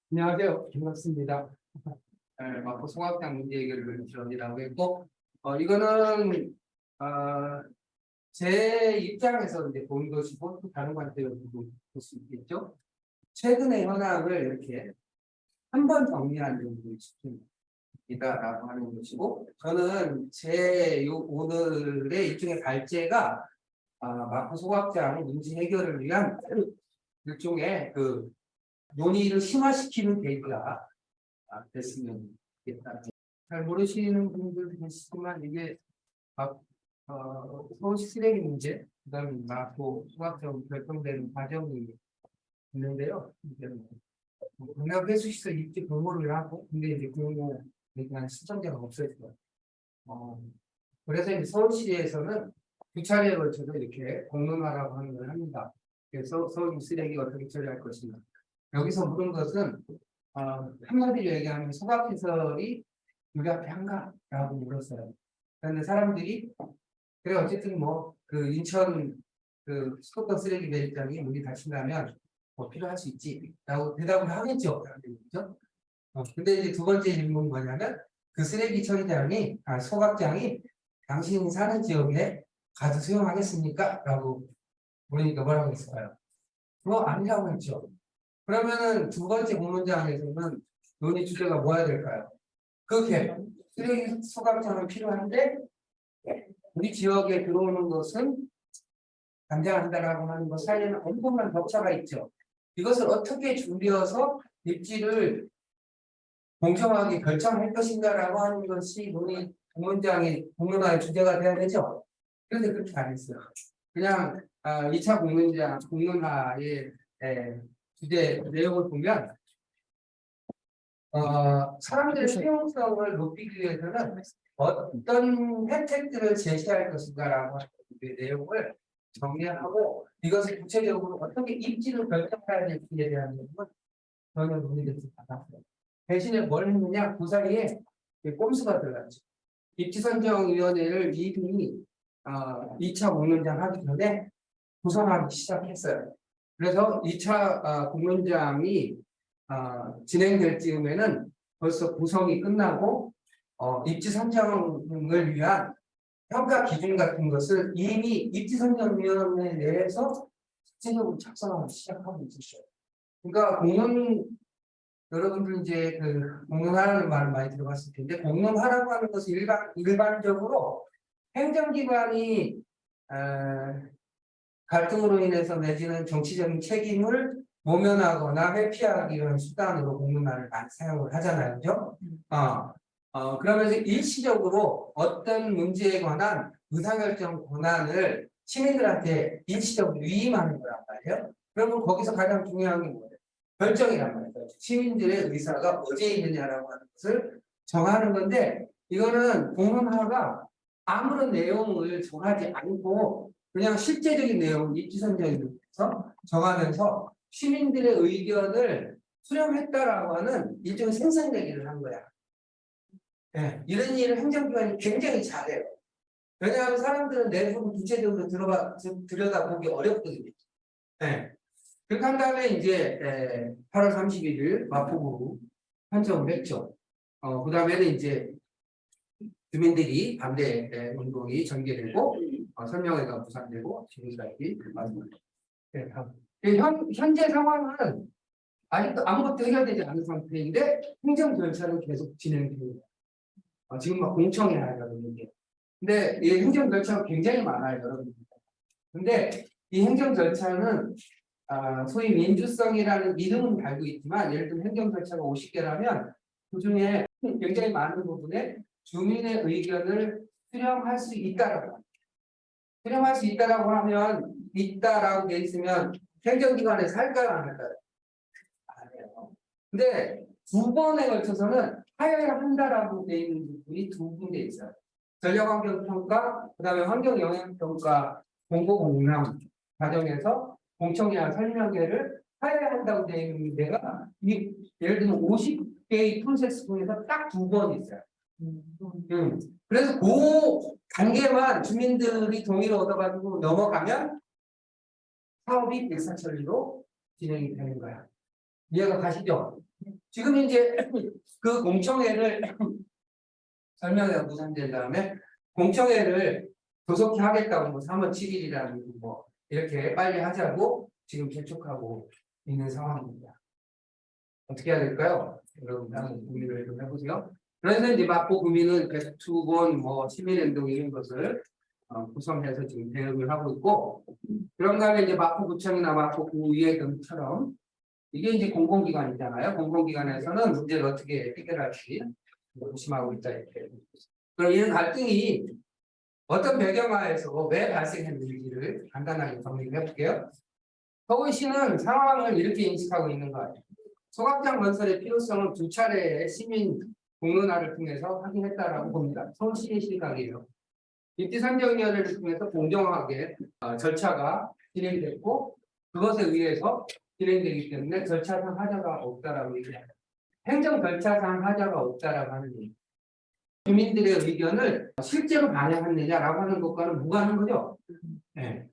안녕하세요. 반갑습니다. 마포 송악장 문제 해결을 지원이라고 했고, 이거는, 제 입장에서 이제 본 것이고, 또 다른 관점에서 볼 수 있겠죠. 최근의 현황을 이렇게 한 번 정리한 정도의 집중이다라고 하는 것이고, 저는 오늘의 일종의 발제가, 마포 송악장 문제 해결을 위한 일종의 논의를 심화시키는 계기가 됐으면 좋겠다. 잘 모르시는 분들도 계시지만 이게 서울시 쓰레기 문제, 그다음에 마포 소각장 결정되는 과정이 있는데요. 공약 회수시설 입지 공모를 하고, 근데 이제 공모에 대한 신청자가 없어졌어요. 그래서 이제 서울시에서는 두 차례에 걸쳐서 이렇게 공론화라고 하는 걸 합니다. 그래서 서울 쓰레기 어떻게 처리할 것인가. 여기서 물은 것은 한마디로 얘기하면 소각시설이 우리 앞에 한가라고 물었어요. 그런데 사람들이 그래 어쨌든 인천 수도권 쓰레기 매립장이 문이 닫힌다면 필요할 수 있지라고 대답을 하겠죠. 그렇죠? 근데 이제 두 번째 질문은 뭐냐면 그 쓰레기 처리장이 소각장이 당신이 사는 지역에 가서 수용하겠습니까? 라고 물으니까 뭐라고 했을까요? 아니라고 했죠. 그러면은 두 번째 공론장에서는 논의 주제가 뭐야 될까요? 그렇게 쓰레기 소각장은 필요한데 우리 지역에 들어오는 것은 관장한다라고 하는 것 사이에는 엄청난 격차가 있죠. 이것을 어떻게 줄여서 입지를 공정하게 결정할 것인가라고 하는 것이 논의 공론화의 주제가 돼야 되죠. 그런데 그렇게 안 했어요. 그냥 2차 공론화의 주제 내용을 보면 사람들의 수용성을 높이기 위해서는 어떤 혜택들을 제시할 것인가라고 하는 내용을 정리하고 이것을 구체적으로 어떻게 입지를 결정해야 될지에 대한 내용은 전혀 논의되지 않았어요. 대신에 뭘 했느냐, 그 사이에 꼼수가 들어갔죠. 입지선정위원회를 이미 2차 공론장 하기 전에 구성하기 시작했어요. 그래서 2차 공론장이 진행될 즈음에는 벌써 구성이 끝나고 입지 선정을 위한 평가 기준 같은 것을 이미 입지 선정위원회 내에서 실질적으로 작성하기 시작하고 있었어요. 그러니까 여러분들 이제 공론하라는 말을 많이 들어봤을 텐데 공론하라고 하는 것은 일반적으로 행정기관이 갈등으로 인해서 내지는 정치적인 책임을 모면하거나 회피하기 위한 수단으로 공론화를 많이 사용을 하잖아요. 그죠? 그러면서 일시적으로 어떤 문제에 관한 의사결정 권한을 시민들한테 일시적으로 위임하는 거란 말이에요. 그러면 거기서 가장 중요한 게 뭐예요? 결정이란 말이에요. 시민들의 의사가 어디에 있느냐라고 하는 것을 정하는 건데 이거는 공론화가 아무런 내용을 정하지 않고 그냥 실제적인 내용 입지선정에서 정하면서 시민들의 의견을 수렴했다라고 하는 일종의 생산내기를 한 거야. 네, 이런 일을 행정기관이 굉장히 잘해요. 왜냐하면 사람들은 내부를 구체적으로 들여다보기 어렵거든요. 네. 그렇게 한 다음에 이제 8월 31일 마포구 판정을 했죠. 그 다음에는 이제 주민들이 반대 운동이 전개되고 설명회가 무산되고 지금까지 마지막입니다. 현재 상황은 아직도 아무것도 해결되지 않은 상태인데 행정 절차는 계속 진행됩니다. 지금 공청회 하려는 게. 근데 이 행정 절차가 굉장히 많아요, 여러분. 근데 이 행정 절차는 소위 민주성이라는 이름은 달고 있지만 예를 들면 행정 절차가 50개라면 그 중에 굉장히 많은 부분에 주민의 의견을 수렴할 수 있다라고 합니다. 수렴할 수 있다라고 하면 있다라고 돼 있으면 행정기관에서 할까요, 안 할까요? 안 해요. 근데 두 번에 걸쳐서는 하여야 한다라고 돼 있는 부분이 두 군데 있어요. 전력환경평가, 그 다음에 환경영향평가 공고공람 과정에서 공청회와 설명회를 하여야 한다고 되어 있는 데가 예를 들면 50개의 프로세스 중에서 딱 두 번 있어요. 그래서 그 단계만 주민들이 동의를 얻어가지고 넘어가면 사업이 일사천리로 진행이 되는 거야. 이해가 가시죠? 지금 이제 그 공청회를 설명회가 무산된 다음에 공청회를 조속히 하겠다고 뭐 3월 7일이라는 뭐 이렇게 빨리 하자고 지금 재촉하고 있는 상황입니다. 어떻게 해야 될까요? 여러분 한번 고민을 좀 해보세요. 그래서 이제 마포 구민은 배수본 뭐 시민행동 이런 것을 구성해서 지금 대응을 하고 있고, 그런 다음에 이제 마포구청이나 마포구의회 등처럼 이게 이제 공공기관이잖아요. 공공기관에서는 문제를 어떻게 해결할지 고심하고 있다 이렇게. 그럼 이런 갈등이 어떤 배경하에서 왜 발생했는지를 간단하게 정리해 볼게요. 서울시는 상황을 이렇게 인식하고 있는 거예요. 소각장 건설의 필요성을 두 차례의 시민 공론화를 통해서 확인했다라고 봅니다. 서울시의 시각이에요. 입지선정위원회를 통해서 공정하게 절차가 진행됐고, 그것에 의해서 진행되기 때문에 절차상 하자가 없다라고 얘기합니다. 행정 절차상 하자가 없다라고 하는 얘기. 주민들의 의견을 실제로 반영했느냐라고 하는 것과는 무관한 거죠. 네.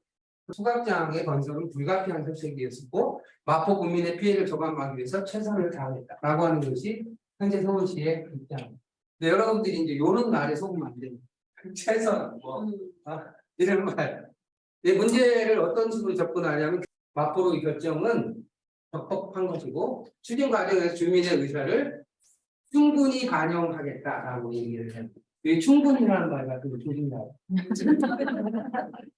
소각장의 건설은 불가피한 선택이었고 마포 국민의 피해를 저감하기 위해서 최선을 다했다라고 하는 것이 현재 서울시의 입장입니다. 근데 여러분들이 이제 요런 말에 속으면 안 됩니다. 최선 이런 말. 문제를 어떤 식으로 접근하냐면 마포로의 결정은 적법한 것이고 추진 과정에서 주민의 의사를 충분히 반영하겠다라고 얘기를 해요. 이 충분히라는 말 같은 조심해요.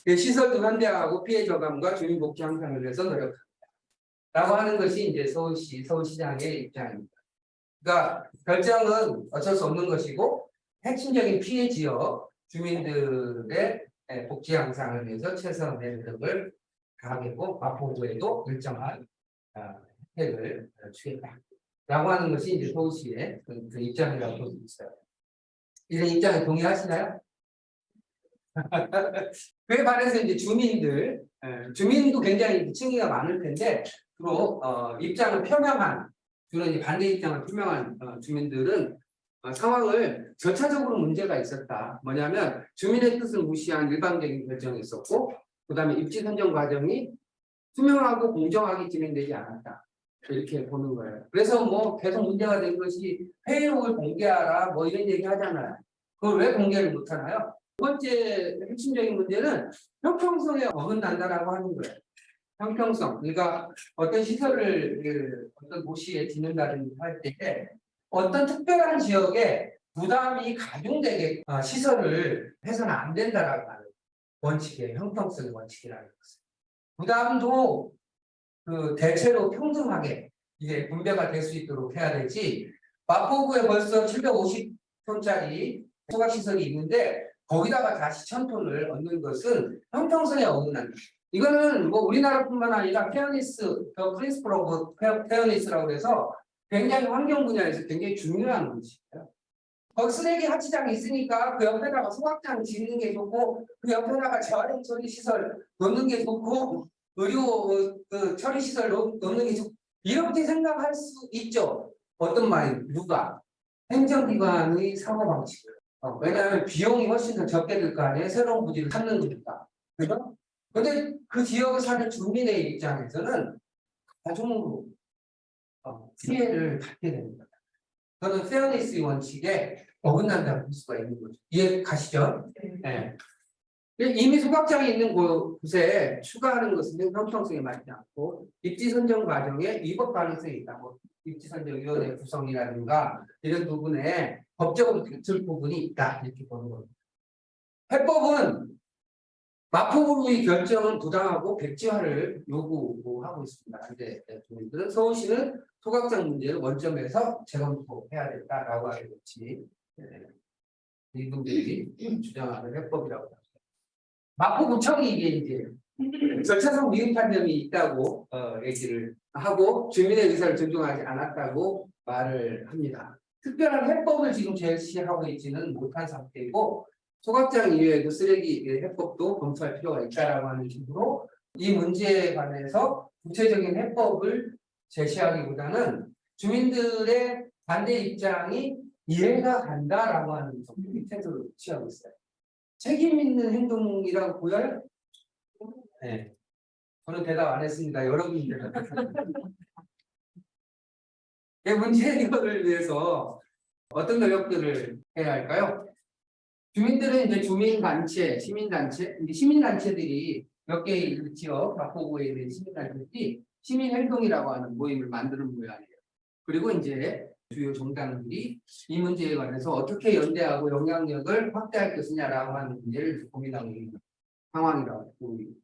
시설도 현대화하고 피해 저감과 주민 복지 향상을 위해서 노력합니다. 라고 하는 것이 이제 서울시장의 입장입니다. 그러니까 결정은 어쩔 수 없는 것이고 핵심적인 피해 지역 주민들의 복지 향상을 위해서 최선의 노력을 다하겠고 마포구에도 일정한 혜택을 주겠다. 라고 하는 것이 이제 서울시의 그 입장이라고 볼 수 있어요. 이런 입장에 동의하시나요? 그에 반해서 이제 주민도 굉장히 층위가 많을 텐데 주로 입장을 표명한 주로 이제 반대 입장을 표명한 주민들은 상황을 절차적으로 문제가 있었다. 뭐냐면 주민의 뜻을 무시한 일방적인 결정이 있었고, 그다음에 입지 선정 과정이 투명하고 공정하게 진행되지 않았다. 이렇게 보는 거예요. 그래서 뭐 계속 문제가 된 것이 회의록을 공개하라 뭐 이런 얘기 하잖아요. 그걸 왜 공개를 못 하나요? 두 번째 핵심적인 문제는 형평성에 어긋난다라고 하는 거예요. 형평성. 그러니까 어떤 시설을 어떤 도시에 짓는다든지 할 때 어떤 특별한 지역에 부담이 가중되게 시설을 해서는 안 된다라고 하는 원칙이에요. 형평성의 원칙이라는 것은. 부담도 대체로 평등하게 이게 분배가 될 수 있도록 해야 되지. 마포구에 벌써 750톤짜리 소각시설이 있는데 거기다가 다시 1000톤을 얻는 것은 형평성에 어긋난다. 이거는 뭐 우리나라뿐만 아니라 페어니스, 더 프린시플 오브 페어니스라고 해서 굉장히 환경 분야에서 굉장히 중요한 것이에요. 거기 쓰레기 하치장이 있으니까 그 옆에다가 소각장 짓는 게 좋고 그 옆에다가 재활용 처리 시설 놓는 게 좋고 의료 처리 시설 놓는 게 좋고 이렇게 생각할 수 있죠. 어떤 말이 누가 행정기관의 사고 방식. 왜냐하면 비용이 훨씬 더 적게 들 거 아니에요. 새로운 부지를 찾는 거니까. 그죠? 근데 그 지역에 사는 주민의 입장에서는 가중으로 피해를 받게 됩니다. 저는 페어니스 원칙에 어긋난다고 볼 수가 있는 거죠. 이해 가시죠? 네. 이미 소각장이 있는 곳에 추가하는 것은 형평성에 맞지 않고 입지 선정 과정에 위법 가능성이 있다고. 입지선정위원회 구성이라든가 이런 부분에 법적으로 다툴 부분이 있다 이렇게 보는 겁니다. 해법은 마포구의 결정은 부당하고 백지화를 요구하고 있습니다. 근데 주민들은 서울시는 소각장 문제를 원점에서 재검토해야 된다라고 하는 것이 이분들이 주장하는 해법이라고 합니다. 마포구청이 이게 이제 절차상 미흡한 점이 있다고 얘기를 하고 주민의 의사를 존중하지 않았다고 말을 합니다. 특별한 해법을 지금 제시하고 있지는 못한 상태이고 소각장 이외에도 쓰레기 해법도 검토할 필요가 있다라고 하는 식으로 이 문제에 관해서 구체적인 해법을 제시하기보다는 주민들의 반대 입장이 이해가 간다라고 하는 정도의 태도를 취하고 있어요. 책임 있는 행동이라고 보여요? 네. 저는 대답 안 했습니다. 여러분들. 이 문제 해결을 위해서 어떤 노력들을 해야 할까요? 주민들은 이제 주민단체, 시민단체, 시민단체들이 몇 개의 지역, 마포구에 있는 시민단체들이 시민행동이라고 하는 모임을 만드는 모양이에요. 그리고 이제 주요 정당들이 이 문제에 관해서 어떻게 연대하고 영향력을 확대할 것이냐라고 하는 문제를 고민하고 있는 상황이라고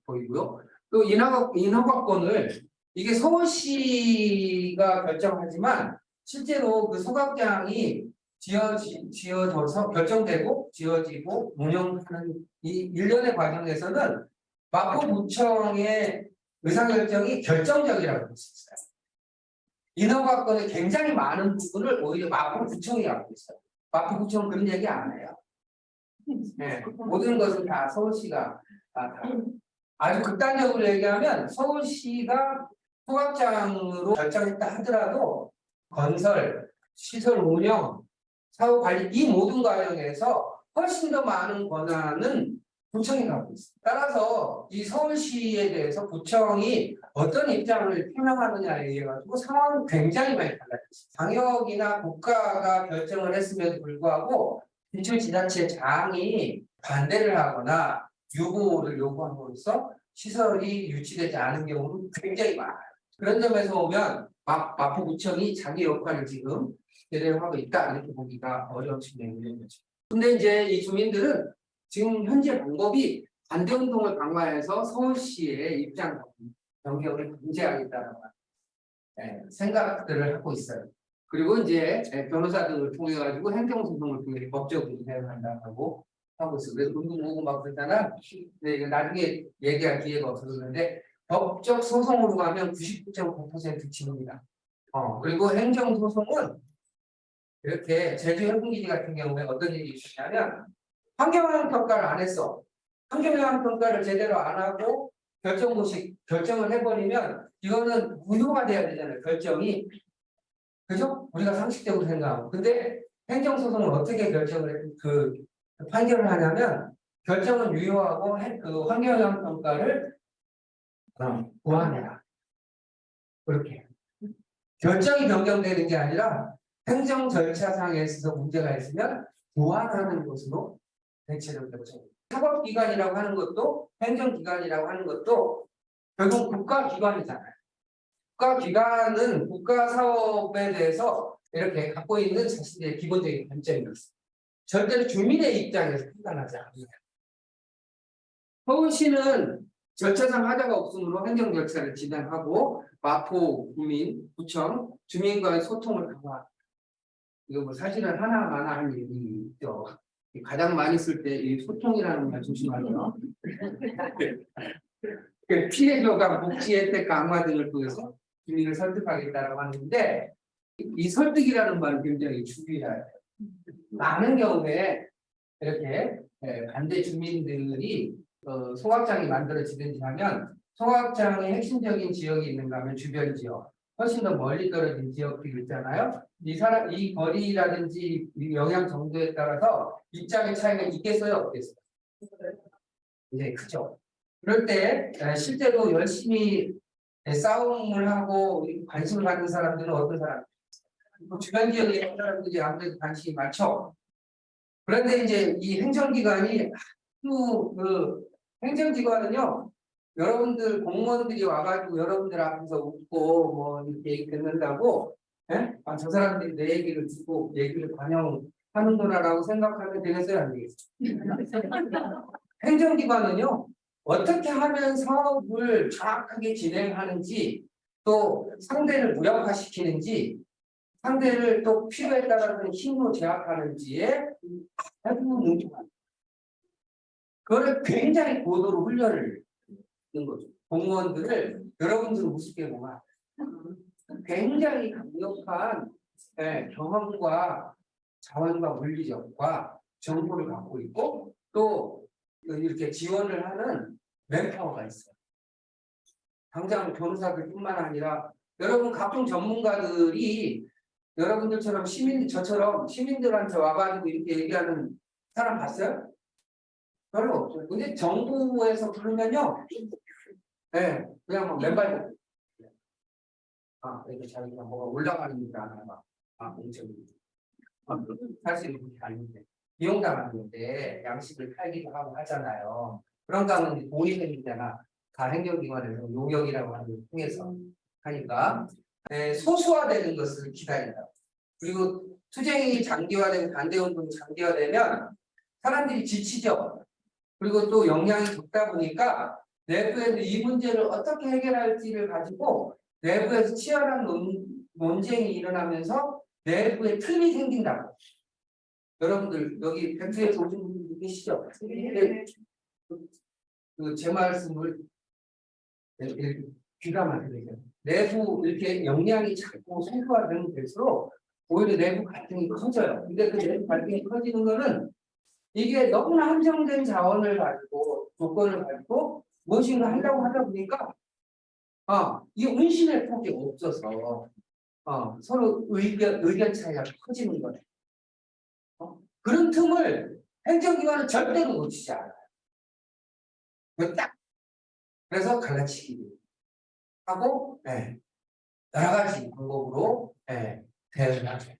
보이고요. 또 인허가권을 이게 서울시가 결정하지만 실제로 그 소각장이 지어져서 결정되고 지어지고 운영하는 이 일련의 과정에서는 마포구청의 의사결정이 결정적이라고 볼 수 있어요. 인허가권의 굉장히 많은 부분을 오히려 마포구청이 갖고 있어요. 마포구청은 그런 얘기 안 해요. 네, 모든 것은 다 서울시가 다 아주 극단적으로 얘기하면 서울시가 소각장으로 결정했다 하더라도 건설, 시설 운영, 사후 관리 이 모든 과정에서 훨씬 더 많은 권한은 구청이 갖고 있습니다. 따라서 이 서울시에 대해서 구청이 어떤 입장을 표명하느냐에 의해 가지고 상황은 굉장히 많이 달라졌습니다. 방역이나 국가가 결정을 했음에도 불구하고 기초지자체장이 반대를 하거나 유보를 요구함으로써 시설이 유치되지 않은 경우는 굉장히 많아요. 그런 점에서 보면 마포구청이 자기 역할을 지금 제대로 하고 있다 이렇게 보기가 어려운 측면이 있는 거죠. 근데 이제 이 주민들은 지금 현재 방법이 반대운동을 강화해서 서울시의 입장 변경을 금지하겠다는 생각들을 하고 있어요. 그리고 이제 변호사 등을 통해 가지고 행정소송을 통해 법적으로 대응한다고 하고 있어요. 그래서 운동보고 막 그러잖아. 근데 이거 나중에 얘기할 기회가 없어졌는데 법적 소송으로 가면 99.9% 지릅니다. 그리고 행정소송은 이렇게 제주해군기지 같은 경우에 어떤 일이 있냐면 환경영향 평가를 안 했어. 환경영향 평가를 제대로 안 하고 결정을 해버리면 이거는 무효가 돼야 되잖아요. 결정이. 그죠? 우리가 상식적으로 생각하고. 근데 행정소송은 어떻게 판결을 하냐면 결정은 유효하고 그 환경영향 평가를 보완해라. 그렇게. 결정이 변경되는 게 아니라 행정 절차상에 있어서 문제가 있으면 보완하는 것으로 대체를 결정. 사법기관이라고 하는 것도 행정기관이라고 하는 것도 결국 국가기관이잖아요. 국가기관은 국가사업에 대해서 이렇게 갖고 있는 자신의 기본적인 관점이 있습니다. 절대로 주민의 입장에서 판단하지 않습니다. 서울시는 절차상 하자가 없으므로 행정 절차를 진행하고 마포 구민, 구청, 주민과의 소통을 강화. 이거 뭐 사실은 하나마나 할 일이 있죠. 가장 많이 쓸 때 이 소통이라는 말 조심하세요. 피해 조각, 복지 혜택 강화 등을 통해서 주민을 설득하겠다라고 하는데 이 설득이라는 말은 굉장히 중요해요. 많은 경우에 이렇게 반대 주민들이 소각장이 만들어지든지 하면 소각장의 핵심적인 지역이 있는가 하면 주변 지역, 훨씬 더 멀리 떨어진 지역들이 있잖아요. 이 거리라든지 이 영향 정도에 따라서 입장의 차이가 있겠어요, 없겠어요? 굉장히 크죠. 그럴 때 실제로 열심히 싸움을 하고 관심을 갖는 사람들은 어떤 사람? 주변 지역에 있는 사람들이 아무래도 관심이 많죠. 그런데 이제 이 행정기관이 행정기관은요, 여러분들 공무원들이 와가지고 여러분들 앞에서 웃고 뭐 이렇게 듣는다고, 저 사람들이 내 얘기를 듣고 얘기를 반영하는구나라고 생각하면 되겠어요, 안 되겠어요? 행정기관은요, 어떻게 하면 사업을 정확하게 진행하는지, 또 상대를 무력화시키는지, 상대를 또 필요에 따라서 힘으로 제압하는지에 아주 능숙합니다. 그거를 굉장히 고도로 훈련을 하는 거죠. 공무원들을 여러분들은 우습게 보면 굉장히 강력한 경험과 자원과 물리적과 정보를 갖고 있고 또 이렇게 지원을 하는 맨파워가 있어요. 당장 변호사들뿐만 아니라 여러분 각종 전문가들이 여러분들처럼 저처럼 시민들한테 와가지고 이렇게 얘기하는 사람 봤어요? 별로 없어요. 근데 정부에서 부르면요, 그냥 뭐 맨발 이렇게 자기가 뭐가 올라가는 줄 아나 봐. 엄청. 사실 그렇게 아닌데. 비용당하는 건데, 양식을 팔기도 하고 하잖아요. 그런 가면 돈이 생기잖아. 다 행정기관에서 용역이라고 하는 걸 통해서 하니까. 소수화되는 것을 기다린다. 그리고 투쟁이 장기화되고 반대운동이 장기화되면 사람들이 지치죠. 그리고 또 역량이 적다 보니까 내부에서 이 문제를 어떻게 해결할지를 가지고 내부에서 치열한 논쟁이 일어나면서 내부에 틀이 생긴다고. 여러분들 여기 팩트에서 오신 분들 계시죠? 네. 제 말씀을 이렇게 귀감하게 되죠. 내부 이렇게 역량이 자꾸 소수화되면 될수록 오히려 내부 갈등이 커져요. 근데 그 내부 갈등이 커지는 거는 이게 너무나 한정된 자원을 가지고 조건을 가지고 무엇인가 하려고 하다 보니까 이 운신의 폭이 없어서 서로 의견 차이가 커지는 거예요. 그런 틈을 행정기관은 절대로 놓치지 않아요. 딱 그래서 갈라치기 하고 여러 가지 방법으로 대응을 하죠.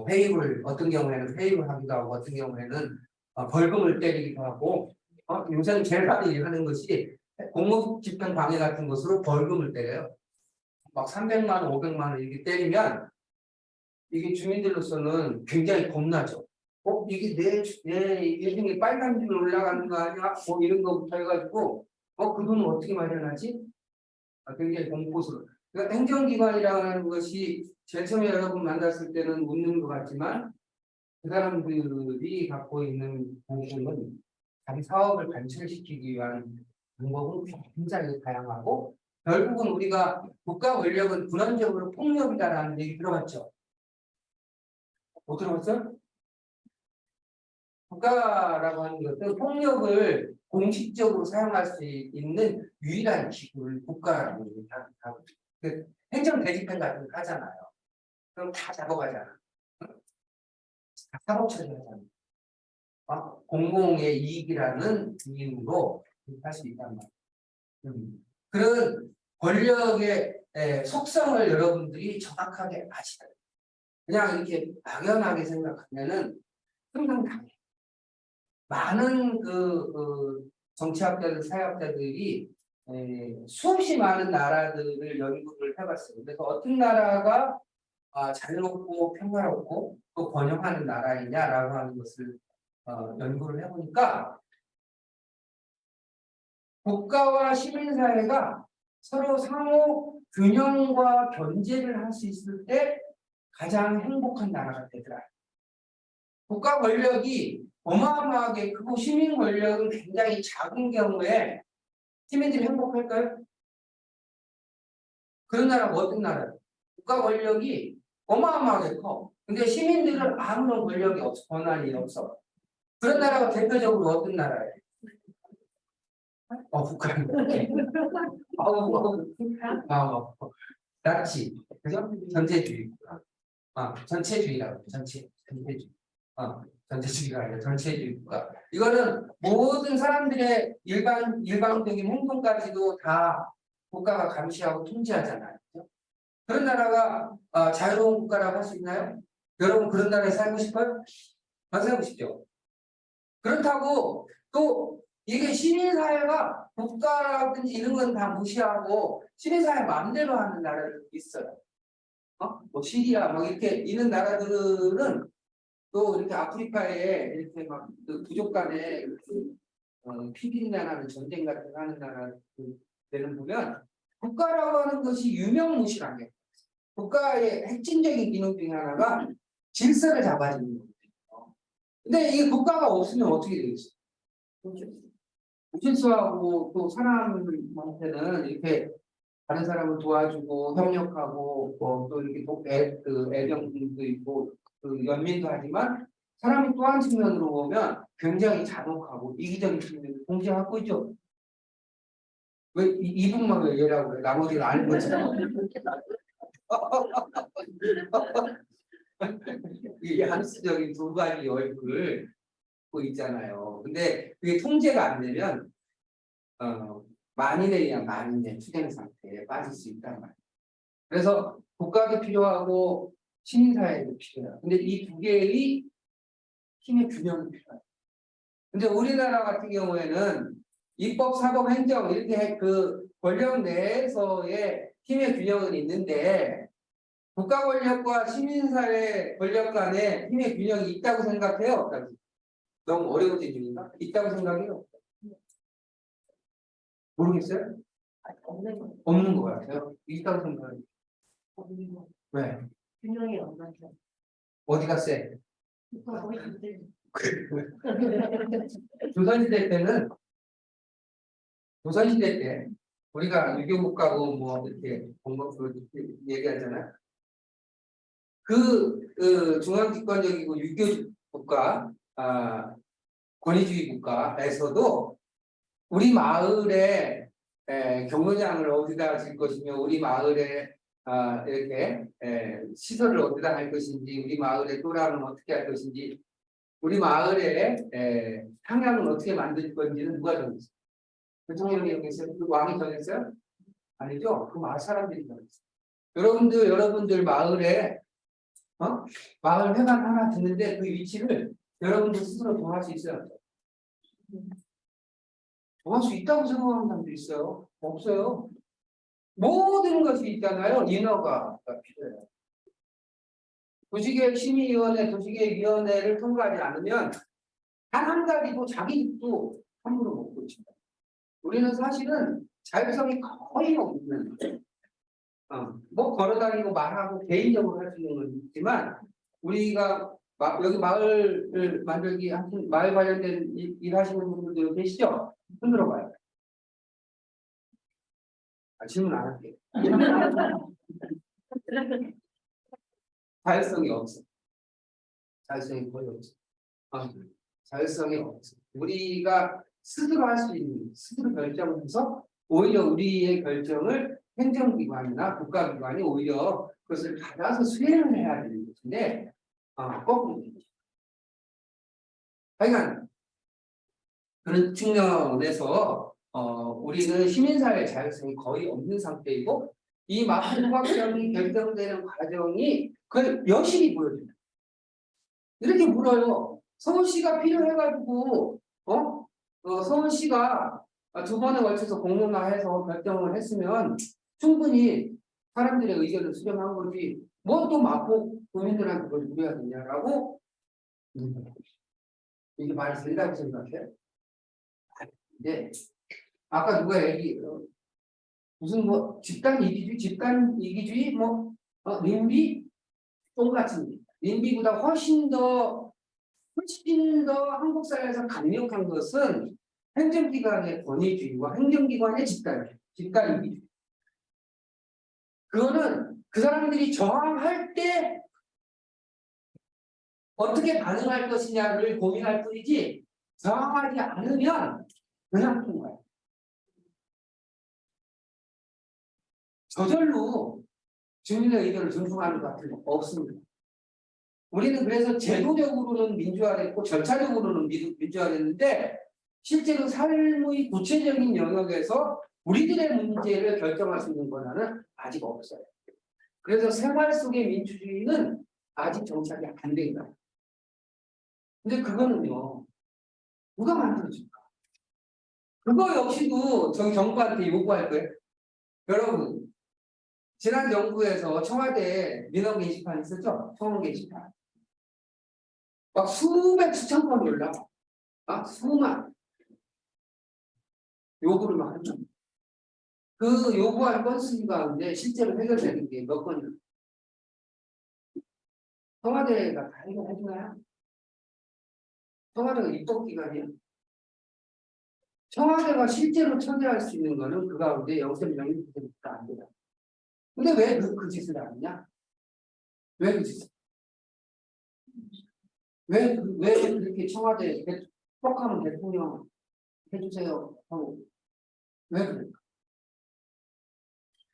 회의를 어떤 경우에는 회의를 하기도 하고 어떤 경우에는 벌금을 때리기도 하고 요새는 제일 많이 하는 것이 공무집행 방해 같은 것으로 벌금을 때려요. 막 300만 원, 500만 원 이렇게 때리면 이게 주민들로서는 굉장히 겁나죠. 이게 내 인생에 빨간 줄 올라가는 거 아니야? 이런 거부터 해가지고 그 돈은 어떻게 마련하지? 굉장히 공포스러워. 그러니까 행정기관이라는 것이 제일 처음에 여러분 만났을 때는 웃는 것 같지만 그 사람들이 갖고 있는 공부는 자기 사업을 관철시키기 위한 방법은 굉장히 다양하고 결국은 우리가 국가 권력은 근원적으로 폭력이다라는 얘기 들어봤죠? 못 들어봤어요? 국가라고 하는 것은 폭력을 공식적으로 사용할 수 있는 유일한 기구를 국가라고 얘기하고 행정 대집행 같은 거 하잖아요. 그럼 다 잡아가잖아. 다 사법 처리하잖아. 공공의 이익이라는 이유로 할 수 있단 말이에요. 그런 권력의 속성을 여러분들이 정확하게 아시다. 그냥 이렇게 막연하게 생각하면은 항상 당해. 많은 정치학자들, 사회학자들이 수없이 많은 나라들을 연구를 해봤어요. 그래서 어떤 나라가 잘 먹고 평화롭고 또 번영하는 나라이냐라고 하는 것을 연구를 해보니까 국가와 시민사회가 서로 상호 균형과 견제를 할 수 있을 때 가장 행복한 나라가 되더라. 국가 권력이 어마어마하게 크고 시민 권력은 굉장히 작은 경우에 시민들이 행복할까요? 그런 나라가 어떤 나라예요? 국가 권력이 어마어마하게 커. 근데 시민들은 아무런 권력이 없어, 권한이 없어. 그런 나라가 대표적으로 어떤 나라예요? 북한. 나치. 그죠? 전체주의. 전체주의라고. 전체주의. 전체주의가 아니라 전체주의 국가. 이거는 모든 사람들의 일방적인 행동까지도 다 국가가 감시하고 통제하잖아요. 그렇죠? 그런 나라가 자유로운 국가라고 할 수 있나요? 여러분 그런 나라에 살고 싶어요? 안 살고 싶죠? 그렇다고 또 이게 시민사회가 국가라든지 이런 건 다 무시하고 시민사회 마음대로 하는 나라들도 있어요. 뭐 시리아 막 이렇게 있는 나라들은 또 이렇게 아프리카에 이렇게 막 그 부족 간에 피비린내 나는 전쟁 같은 거 하는 나라들은 보면 국가라고 하는 것이 유명무실한 게 국가의 핵심적인 기능 중에 하나가 질서를 잡아주는 거거든요. 근데 이 국가가 없으면 어떻게 되겠어요? 무질서하고 또 사람한테는 이렇게 다른 사람을 도와주고 협력하고 또 이렇게 애정도 있고 연민도 하지만 사람이 또 한 측면으로 보면 굉장히 잔혹하고 이기적인 측면을 동시에 갖고 있죠. 왜 이분만 왜 얘라고 그래? 나머지는 아는 것처럼. 이게 한수적인 두 가지 얼굴을 갖고 있잖아요. 근데 그게 통제가 안 되면 만인에 의한 만인의 투쟁 상태에 빠질 수 있단 말이에요. 그래서 국가도 필요하고 시민사회도 필요해요. 근데 이 두 개의 힘의 균형이 필요해요. 근데 우리나라 같은 경우에는 입법, 사법, 행정 이렇게 그 권력 내에서의 힘의 균형은 있는데 국가 권력과 시민사회 권력 간의 힘의 균형이 있다고 생각해요? 없다고? 너무 어려운 질문인가? 있다고 생각해요? 모르겠어요? 없는 거. 없는 것 같아요. 있다고 생각해요. 없는 거. 왜? 균형이 없나요? 어디가 세? 거의 안 돼. 조선시대 때는 조선시대 때 우리가 유교국가고 뭐 이렇게 공범을 얘기하잖아요. 그 중앙집권적이고 유교국가, 권위주의 국가에서도 우리 마을에 경로장을 어디다 질 것이며 우리 마을에 이렇게 시설을 어디다 할 것인지 우리 마을의 또랑은 어떻게 할 것인지 우리 마을의 상향은 어떻게 만들 건지는 누가 정했어요? 대통령이 정했어요? 그 왕이 정했어요? 아니죠. 그 마을 사람들이 정했어요. 여러분들 마을에 마을 회관 하나 듣는데 그 위치를 여러분들 스스로 정할 수 있어요? 정할 수 있다고 생각하는 사람도 있어요. 없어요. 모든 것이 있잖아요. 인허가 필요해요. 도시계획 심의위원회, 도시계획위원회를 통과하지 않으면 단 한 가지도 자기 입도 함부로 못 고친다. 우리는 사실은 자율성이 거의 없는, 뭐 걸어다니고 말하고 개인적으로 할 수 있는 건 있지만 우리가 여기 마을을 만들기 하신 마을 관련된 일 하시는 분들도 계시죠? 흔들어봐요. 질문 안 할게요. 자율성이 없어. 자율성이 거의 없어. 자율성이 없어. 우리가 스스로 할 수 있는, 스스로 결정을 해서 오히려 우리의 결정을 행정기관이나 국가기관이 오히려 그것을 받아서 수행을 해야 되는 것인데, 거꾸로 되죠. 하여간 그런 측면에서 우리는 시민사회 자율성이 거의 없는 상태이고 이 마음과학적인 결정되는 과정이 그걸 여실히 보여줍니다. 이렇게 물어요. 서울시가 필요해가지고 서울시가 두 번에 걸쳐서 공론화해서 결정을 했으면 충분히 사람들의 의견을 수렴한 거지 뭐 또 마포 국민들한테 그걸 물어야 되냐라고 이게 말이 된다고 생각해요. 근데 아까 누가 무슨 뭐 집단 이기주의 님비 똑같은 님비보다 훨씬 더 한국 사회에서 강력한 것은 행정기관의 권위주의와 행정기관의 집단 이기주의. 그거는 그 사람들이 저항할 때 어떻게 반응할 것이냐를 고민할 뿐이지 저항하지 않으면 그냥 통과해요. 저절로 주민의 의견을 존중하는 것 같은 거 없습니다. 우리는 그래서 제도적으로는 민주화됐고 절차적으로는 민주화됐는데 실제로 삶의 구체적인 영역에서 우리들의 문제를 결정할 수 있는 권한은 아직 없어요. 그래서 생활 속의 민주주의는 아직 정착이 안 된 거예요. 근데 그거는요, 누가 만들어줄까? 그거 역시도 저희 정부한테 요구할 거예요. 여러분, 지난 정부에서 청와대 민원 게시판 있었죠? 청원 게시판. 막 수백 수천 건 올라와. 수만. 요구를 막 하죠. 그 요구할 건수 가운데 실제로 해결되는 게 몇 건이요? 청와대가 다 해결해주나요? 청와대가 입법기관이야. 청와대가 실제로 처리할 수 있는 거는 그 가운데 0.06%가 안 돼요. 근데 왜 그 짓을 안 하냐? 왜 그 짓을? 왜 그렇게 청와대 뻑하면 대통령 해주세요 하고 왜 그럴까?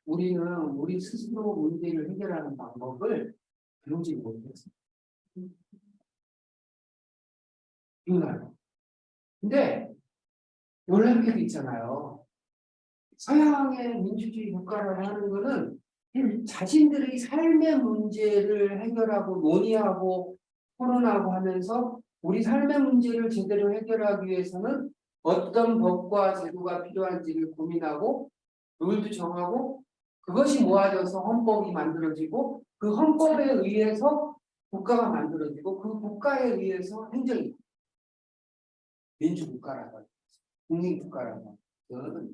우리는 우리 스스로 문제를 해결하는 방법을 배우지 못했어. 이거요. 근데 놀랍게도 있잖아요. 서양의 민주주의 국가를 하는 거는 자신들의 삶의 문제를 해결하고 논의하고 토론하고 하면서 우리 삶의 문제를 제대로 해결하기 위해서는 어떤 법과 제도가 필요한지를 고민하고 룰도 정하고 그것이 모아져서 헌법이 만들어지고 그 헌법에 의해서 국가가 만들어지고 그 국가에 의해서 행정이 민주국가라고 하죠. 국민국가라고 하죠.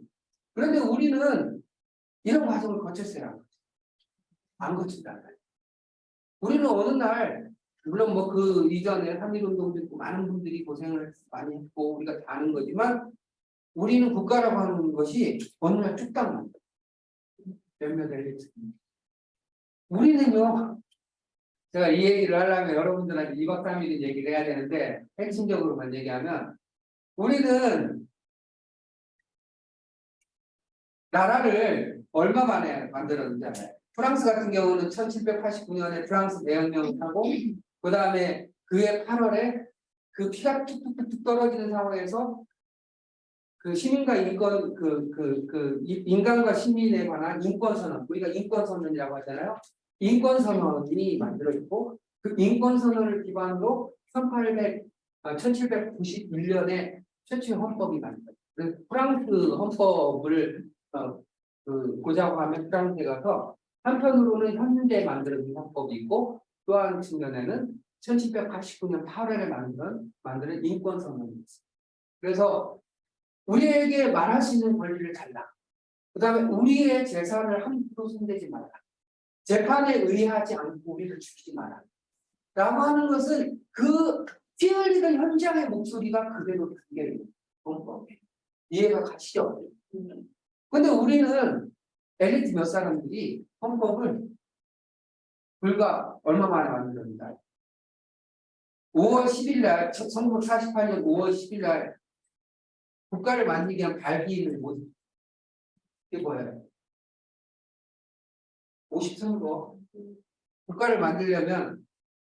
그런데 우리는 이런 과정을 거쳤어요. 안 거친다. 우리는 어느 날 물론 뭐 그 이전에 3.1운동도 있고 많은 분들이 고생을 많이 했고 우리가 다 아는 거지만 우리는 국가라고 하는 것이 어느 날 뚝딱 난다. 몇몇 엘리트. 우리는요. 제가 이 얘기를 하려면 여러분들한테 2박 3일은 얘기를 해야 되는데 핵심적으로만 얘기하면 우리는 나라를 얼마 만에 만들었는지 알아요? 프랑스 같은 경우는 1789년에 프랑스 대혁명을 하고 그 다음에 그해 8월에 그 피가 뚝뚝뚝 떨어지는 상황에서 그 시민과 인권 인간과 시민에 관한 인권 선언 우리가 인권 선언이라고 하잖아요. 인권 선언이 만들어지고 그 인권 선언을 기반으로 1791년에 최초의 헌법이 만들어졌어요. 프랑스 헌법을 고자고하면 프랑스에 가서 한편으로는 현재 만들어진 헌법이 있고 또 한 측면에는 1789년 8월에 만드는 인권 선언이 있어요. 그래서 우리에게 말할 수 있는 권리를 달라. 그 다음에 우리의 재산을 함부로 손대지 마라. 재판에 의하지 않고 우리를 죽이지 마라. 라고 하는 것은 그 피 흘리던 현장의 목소리가 그대로 담겨있는 헌법에 이해가 가시죠? 근데 우리는 엘리트 몇 사람들이 헌법을 불과 얼마 만에 만들었습니다. 5월 10일 날 1948년 5월 10일 날 국가를 만들기 위한 발기인을 못 이게 뭐예요? 53거 국가를 만들려면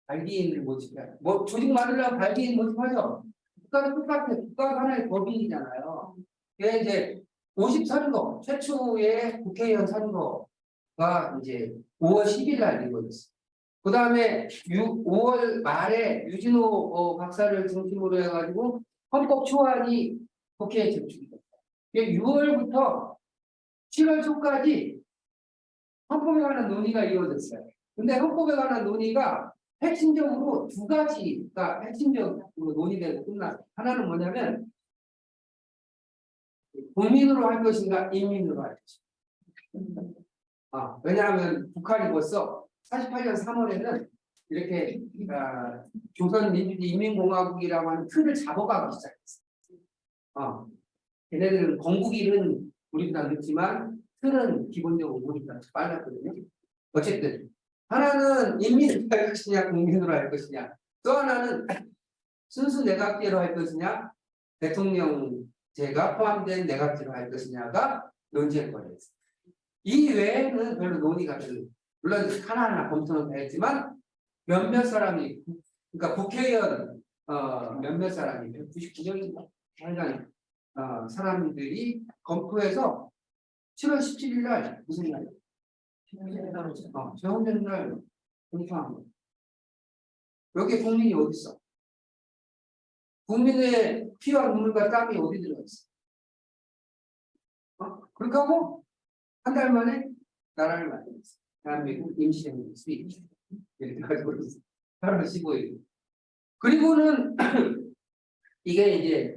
발기인을 모집해요. 뭐 조직 만들려면 발기인 모집하죠. 국가는 똑같아요. 국가가 하나의 법인이잖아요. 그게 이제 53거 최초의 국회의원 선거가 이제 5월 10일 날 이루어졌어요. 그 다음에 5월 말에 유진호 박사를 중심으로 해가지고 헌법 초안이 국회에 제출이 됐어요. 6월부터 7월 초까지 헌법에 관한 논의가 이루어졌어요. 근데 헌법에 관한 논의가 핵심적으로 두 가지가 핵심적으로 논의되고 끝났어요. 하나는 뭐냐면 국민으로 할 것인가 인민으로 할 것인가. 왜냐하면 북한이 벌써 48년 3월에는 이렇게 조선민주주의인민공화국이라고 하는 틀을 잡아가기 시작했어요. 걔네들은 건국일은 우리보다 늦지만 틀은 기본적으로 우리보다 빨랐거든요. 어쨌든 하나는 인민으로 할 것이냐 국민으로 할 것이냐 또 하나는 순수 내각제로 할 것이냐 대통령제가 포함된 내각제로 할 것이냐가 논쟁 거리였어요. 이 외에는 별로 논의가 별로 물론 하나하나 검토는 다 했지만 몇몇 사람이 그러니까 국회의원 몇몇 사람이 199명인가 하여간 사람들이 검토해서 7월 17일 날 무슨 날이요? 재헌되는 날 공포한 거. 여기 국민이 어디 있어? 국민의 피와 눈물과 땀이 어디 들어있어? 그렇게 하고 한 달 만에 나라를 만들었어. 대한민국 임시정부 수입. 이렇게 가지고 있어. 8월 15일. 그리고는 이게 이제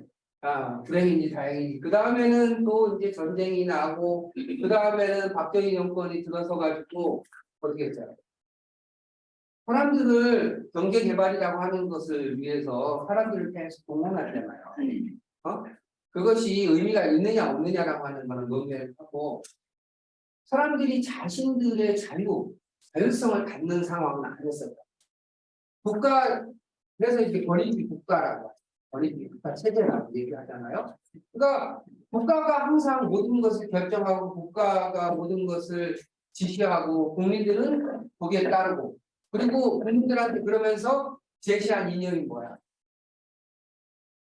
불행인지 다행인지 그 다음에는 또 이제 전쟁이 나고 그 다음에는 박정희 정권이 들어서 가지고 어떻게 했잖아요. 사람들을 경제 개발이라고 하는 것을 위해서 사람들을 계속 동원하잖아요. 그것이 의미가 있느냐 없느냐라고 하는 거는 논의를 하고 사람들이 자신들의 자율성을 갖는 상황은 아니었어요. 그래서 이제 권위주의 국가라고 하죠. 권위주의 국가 체제라고 얘기하잖아요. 그러니까 국가가 항상 모든 것을 결정하고 국가가 모든 것을 지시하고 국민들은 거기에 따르고 그리고 국민들한테 그러면서 제시한 이념이 뭐야?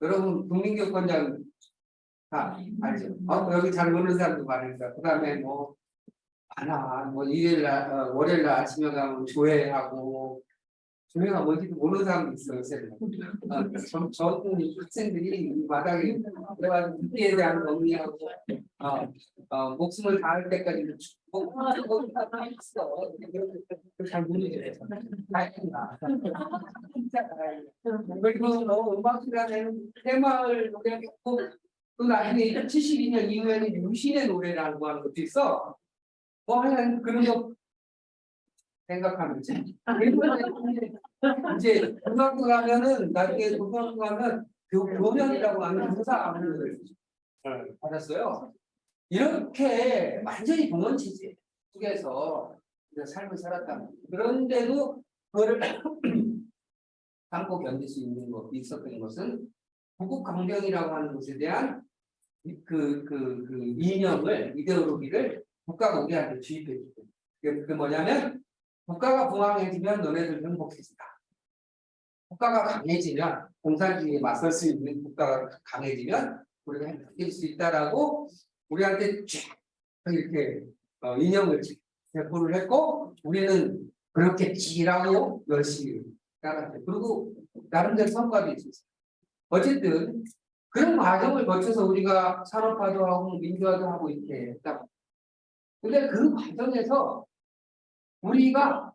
여러분 국민교권자는 다 알죠? 여기 잘 모르는 사람도 많으니까 그 다음에 뭐 많아. 뭐 일요일 날, 월요일 날 아침에 가면 조회하고 조회가 뭔지도 모르는 사람도 있어요. 저는 학생들이 이 마당에 그래가지고 국기에 대한 정리하고 목숨을 다할 때까지 잘 모르겠어요. 다행이다. 진짜 다행이다. 그리고 음악이라는 테마를 노래했고 또 나중에 72년 이후에는 유신의 노래라고 하는 것도 있어. 하여간 그런 거 생각하면서 이제 고등학교 가면은 나중에 고등학교 가면 교면이라고 하는 교사를 받았어요. 이렇게 완전히 동원치지 속에서 삶을 살았다. 그런데도 그거를 참고 견딜 수 있는 거 있었던 것은 부국 강병이라고 하는 것에 대한 그 이념을 이데올로기를 국가가 우리한테 주입해 주고 그게 뭐냐면 국가가 부강해지면 너네들 행복해진다. 국가가 강해지면 공산주의에 맞설 수 있는 국가가 강해지면 우리가 행복해질 수 있다라고 우리한테 쫙 이렇게 이념을 배포를 했고 우리는 그렇겠지라고 열심히 따랐죠. 그리고 나름대로 성과도 있었어요. 어쨌든 그런 과정을 거쳐서 우리가 산업화도 하고 민주화도 하고 이렇게 했다. 근데 그 과정에서 우리가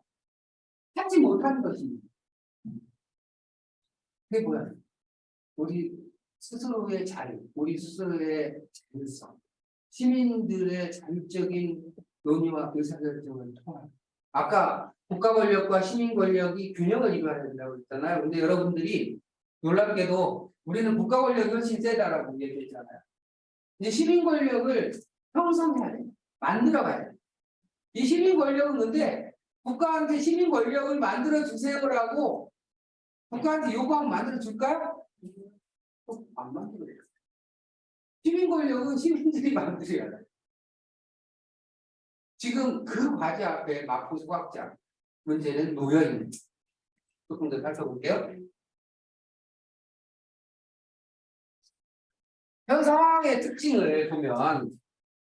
하지 못한 것이 그게 뭐야? 우리 스스로의 자유, 우리 스스로의 자율성, 시민들의 자율적인 논의와 의사결정을 통한. 아까 국가 권력과 시민 권력이 균형을 이루어야 된다고 했잖아요. 근데 여러분들이 놀랍게도 우리는 국가 권력이 훨씬 세다라고 얘기했잖아요. 이제 시민 권력을 형성해야 돼. 만들어가야 돼. 이 시민 권력은 근데 국가한테 시민 권력을 만들어 주세요라고 국가한테 요구하면 만들어 줄까요? 안 만들어요. 시민 권력은 시민들이 만들어야 돼. 지금 그 과제 앞에 마포 소각장 문제는 놓여 있는. 조금 더 살펴볼게요. 현 상황의 특징을 보면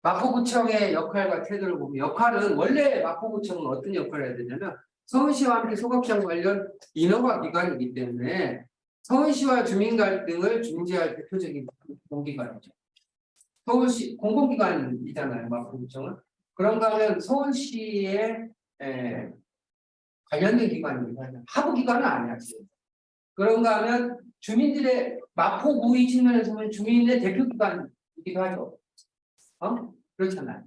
마포구청의 역할과 태도를 보면 역할은 원래 마포구청은 어떤 역할을 해야 되냐면 서울시와 함께 소각장 관련 인허가 기관이기 때문에 서울시와 주민 갈등을 중재할 대표적인 공기관이죠. 서울시 공공기관이잖아요, 마포구청은. 그런가 하면 서울시의 관련된 기관입니다. 하부기관은 아니야. 지금. 그런가 하면 주민들의 마포구의 측면에서 보면 주민의 대표기관이기도 하죠. 그렇잖아요.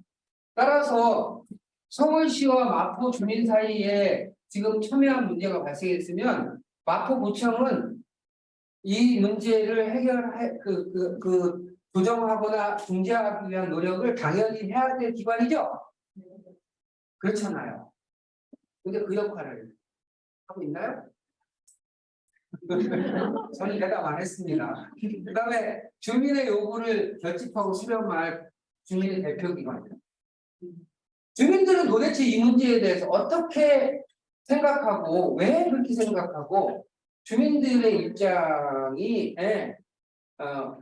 따라서 서울시와 마포 주민 사이에 지금 첨예한 문제가 발생했으면 마포구청은 이 문제를 해결할 조정하거나 중재하기 위한 노력을 당연히 해야 될 기관이죠. 그렇잖아요. 근데 그 역할을 하고 있나요? 저는 대답 안 했습니다. 그 다음에 주민의 요구를 결집하고 수렴할 주민의 대표기관이다. 주민들은 도대체 이 문제에 대해서 어떻게 생각하고 왜 그렇게 생각하고 주민들의 입장이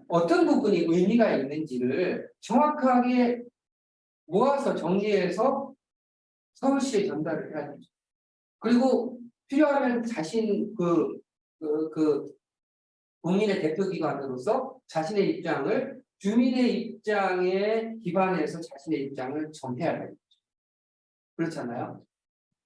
어떤 부분이 의미가 있는지를 정확하게 모아서 정리해서 서울시에 전달을 해야 되죠. 그리고 필요하면 자신 국민의 대표기관으로서 자신의 입장을 주민의 입장에 기반해서 자신의 입장을 전해야 되죠. 그렇잖아요.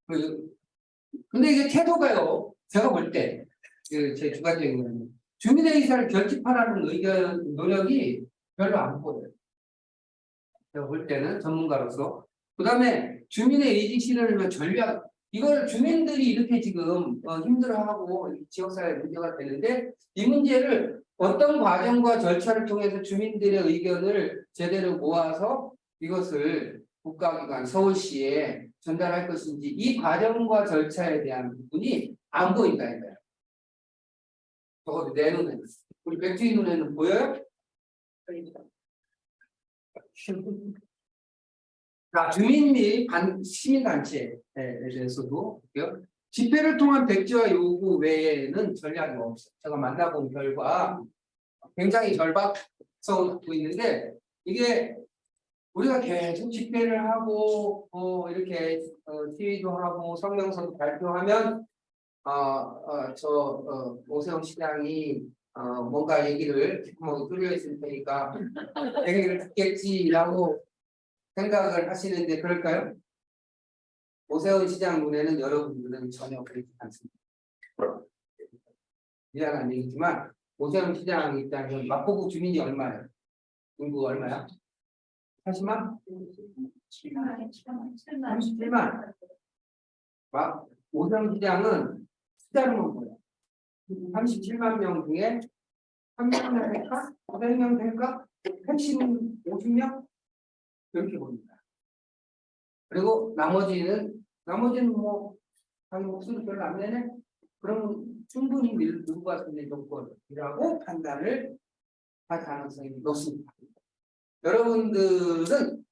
근데 이게 태도가요. 제가 볼 때 제 주관적인 거는 주민의 의사를 결집하라는 의견 노력이 별로 안 보여요. 제가 볼 때는 전문가로서. 그다음에 주민의 의지 실현을 전략 이걸 주민들이 이렇게 지금 힘들어하고 지역사회 문제가 되는데 이 문제를 어떤 과정과 절차를 통해서 주민들의 의견을 제대로 모아서 이것을 국가기관 서울시에 전달할 것인지 이 과정과 절차에 대한 부분이 안 보인다 이거예요. 적어도 내 눈에는. 우리 백주희 눈에는 보여요? 자, 주민 및 시민단체에 대해서도 볼게요. 집회를 통한 백지화 요구 외에는 전략이 없어요. 제가 만나본 결과 굉장히 절박성을 갖고 있는데 이게 우리가 계속 집회를 하고 이렇게 TV도 하고 성명서도 발표하면 오세훈 시장이 뭔가 얘기를 뭐 뚫려 있을 테니까 얘기를 듣겠지라고 생각을 하시는데 그럴까요? 오세훈 시장 눈에는 여러분들은 전혀 그렇지 않습니다. 미안한 얘기지만 오세훈 시장 입장에서 마포구 주민이 얼마예요? 인구가 얼마야? 40만? 37만. 오세훈 시장은 숫자로만 보여요. 37만 명 중에 300명 될까? 500명 될까? 핵심 50명? 이렇게 봅니다. 그리고 나머지는 뭐 자기 목소리 별로 안 내네? 그러면 충분히 누구 같은 조건이라고 판단을 할 가능성이 높습니다. 여러분들은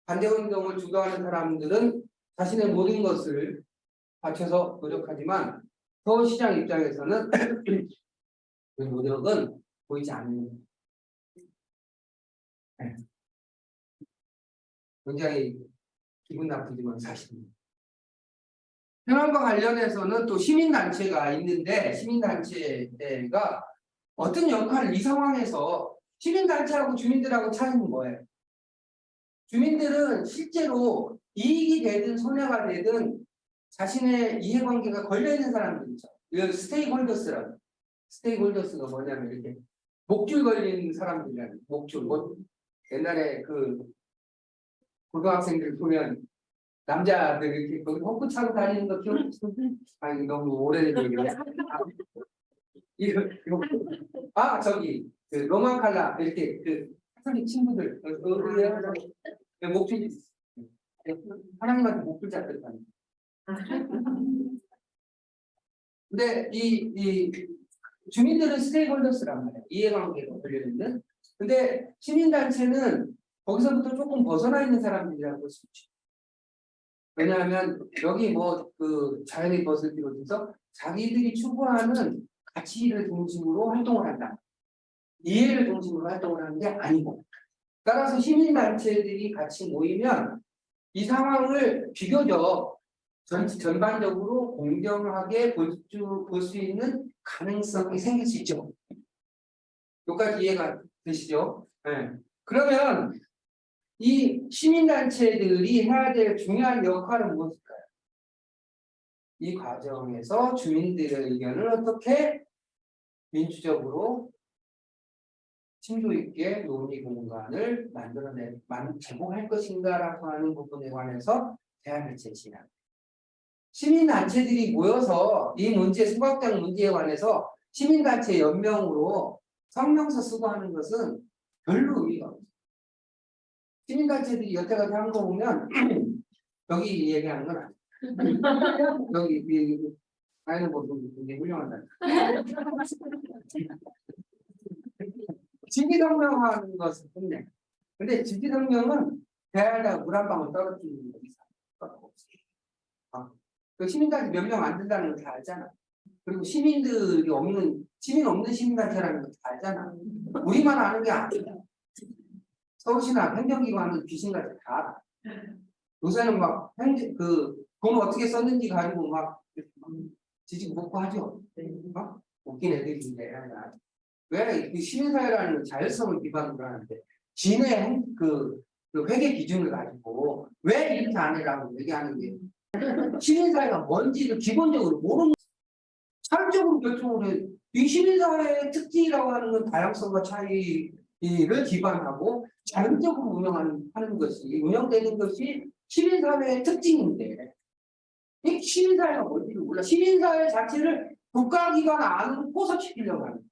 반대운동을 주도하는 사람들은 자신의 모든 것을 바쳐서 노력하지만 서울시장 입장에서는 그 노력은 보이지 않는 굉장히 기분 나쁘지만 사실입니다. 현황과 관련해서는 또 시민단체가 있는데 시민단체가 어떤 역할을 이 상황에서 시민단체하고 주민들하고 차이는 뭐예요? 주민들은 실제로 이익이 되든 손해가 되든 자신의 이해관계가 걸려있는 사람들이죠. 이걸 스테이크홀더스라고. 스테이크홀더스가 뭐냐면 이렇게 목줄 걸린 사람들이라는 목줄. 옛날에 그 고등학생들 보면 남자들 이렇게 거기 호프 차고 다니는 거 기억나시죠? 아니 너무 오래된 얘기를 저기 그 로만 칼라 이렇게 그 카톨릭 친구들 목줄 하나님한테 목줄 잡혔다는. 근데 이 주민들은 스테이크홀더스란 말이에요. 이해관계가 걸려있는. 근데 시민단체는 거기서부터 조금 벗어나 있는 사람들이라고 볼 수 있죠. 왜냐하면 여기 뭐 그 자연의 것을 비롯해서 자기들이 추구하는 가치를 중심으로 활동을 한다. 이해를 중심으로 활동을 하는 게 아니고. 따라서 시민단체들이 같이 모이면 이 상황을 비교적 전반적으로 공정하게 볼 수 있는 가능성이 생길 수 있죠. 여기까지 이해가 되시죠? 네. 그러면 이 시민단체들이 해야 될 중요한 역할은 무엇일까요? 이 과정에서 주민들의 의견을 어떻게 민주적으로 심도 있게 논의 공간을 제공할 것인가라고 하는 부분에 관해서 대안을 제시합니다. 시민단체들이 모여서 이 문제, 소각장 문제에 관해서 시민단체 연명으로 성명서 쓰고 하는 것은 별로 의미가 없어요. 시민단체들이 여태까지 한 거 보면 여기 얘기하는 건 아니에요. 여기 아이는 보통 굉장히 훌륭하다. 지지성명하는 것은 끝내. 근데 지지성명은 대야에다가 물 한 방울 떨어뜨리는 거 이상. 그 시민단체 몇 명 안 된다는 걸 다 알잖아. 그리고 시민 없는 시민단체라는 걸 다 알잖아. 우리만 아는 게 아니야. 서울시나 행정기관은 귀신같이 다 알아. 요새는 막 돈 어떻게 썼는지 가지고 막 지지고 먹고 하죠. 웃긴 애들인데 왜 그 시민사회라는 자율성을 기반으로 하는데 진의 그 회계 기준을 가지고 왜 이렇게 안 해라고 얘기하는 게 시민사회가 뭔지를 기본적으로 모르는 사회적으로 결정을 해. 이 시민사회의 특징이라고 하는 건 다양성과 차이를 기반하고 자율적으로 운영되는 것이 시민사회의 특징인데 이 시민사회가 뭔지를 몰라. 시민사회 자체를 국가기관 안으로 포섭시키려고 하는 거야.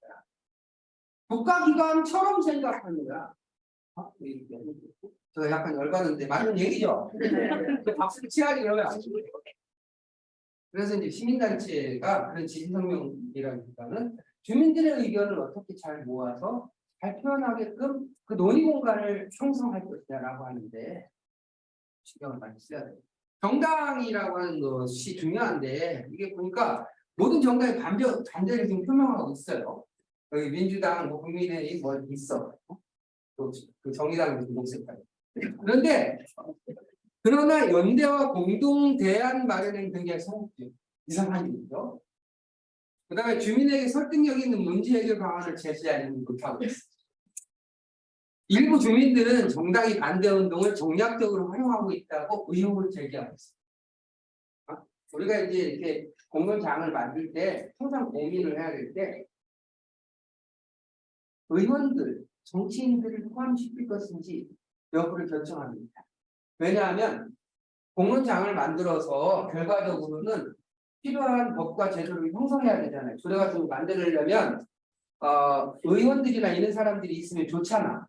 국가기관처럼 생각하는 거야. 제가 약간 열받는데 맞는 얘기죠? 박수를 치하지 그러면 안 돼요. 그래서 이제 시민단체가 그런 지지성명이라기보다는 주민들의 의견을 어떻게 잘 모아서 잘 표현하게끔 그 논의 공간을 형성할 것이다라고 하는데 신경을 많이 써야 돼요. 정당이라고 하는 것이 중요한데 이게 보니까 모든 정당이 반대를 지금 표명하고 있어요. 여기 민주당, 국민의힘 뭐 있어. 또 그 정의당도 녹색깔. 그런데 그러나 연대와 공동 대안 마련은 굉장히 성공적 이상한 일이죠. 그다음에 주민에게 설득력 있는 문제 해결 방안을 제시하지는 못하고 있습니다. 일부 주민들은 정당이 반대 운동을 정략적으로 활용하고 있다고 의혹을 제기하고 있습니다. 우리가 이제 이렇게 공론장을 만들 때 항상 고민을 해야 될 때 의원들, 정치인들을 포함시킬 것인지 여부를 결정합니다. 왜냐하면 공론장을 만들어서 결과적으로는 필요한 법과 제도를 형성해야 되잖아요. 그래가지고 만들려면 의원들이나 이런 사람들이 있으면 좋잖아.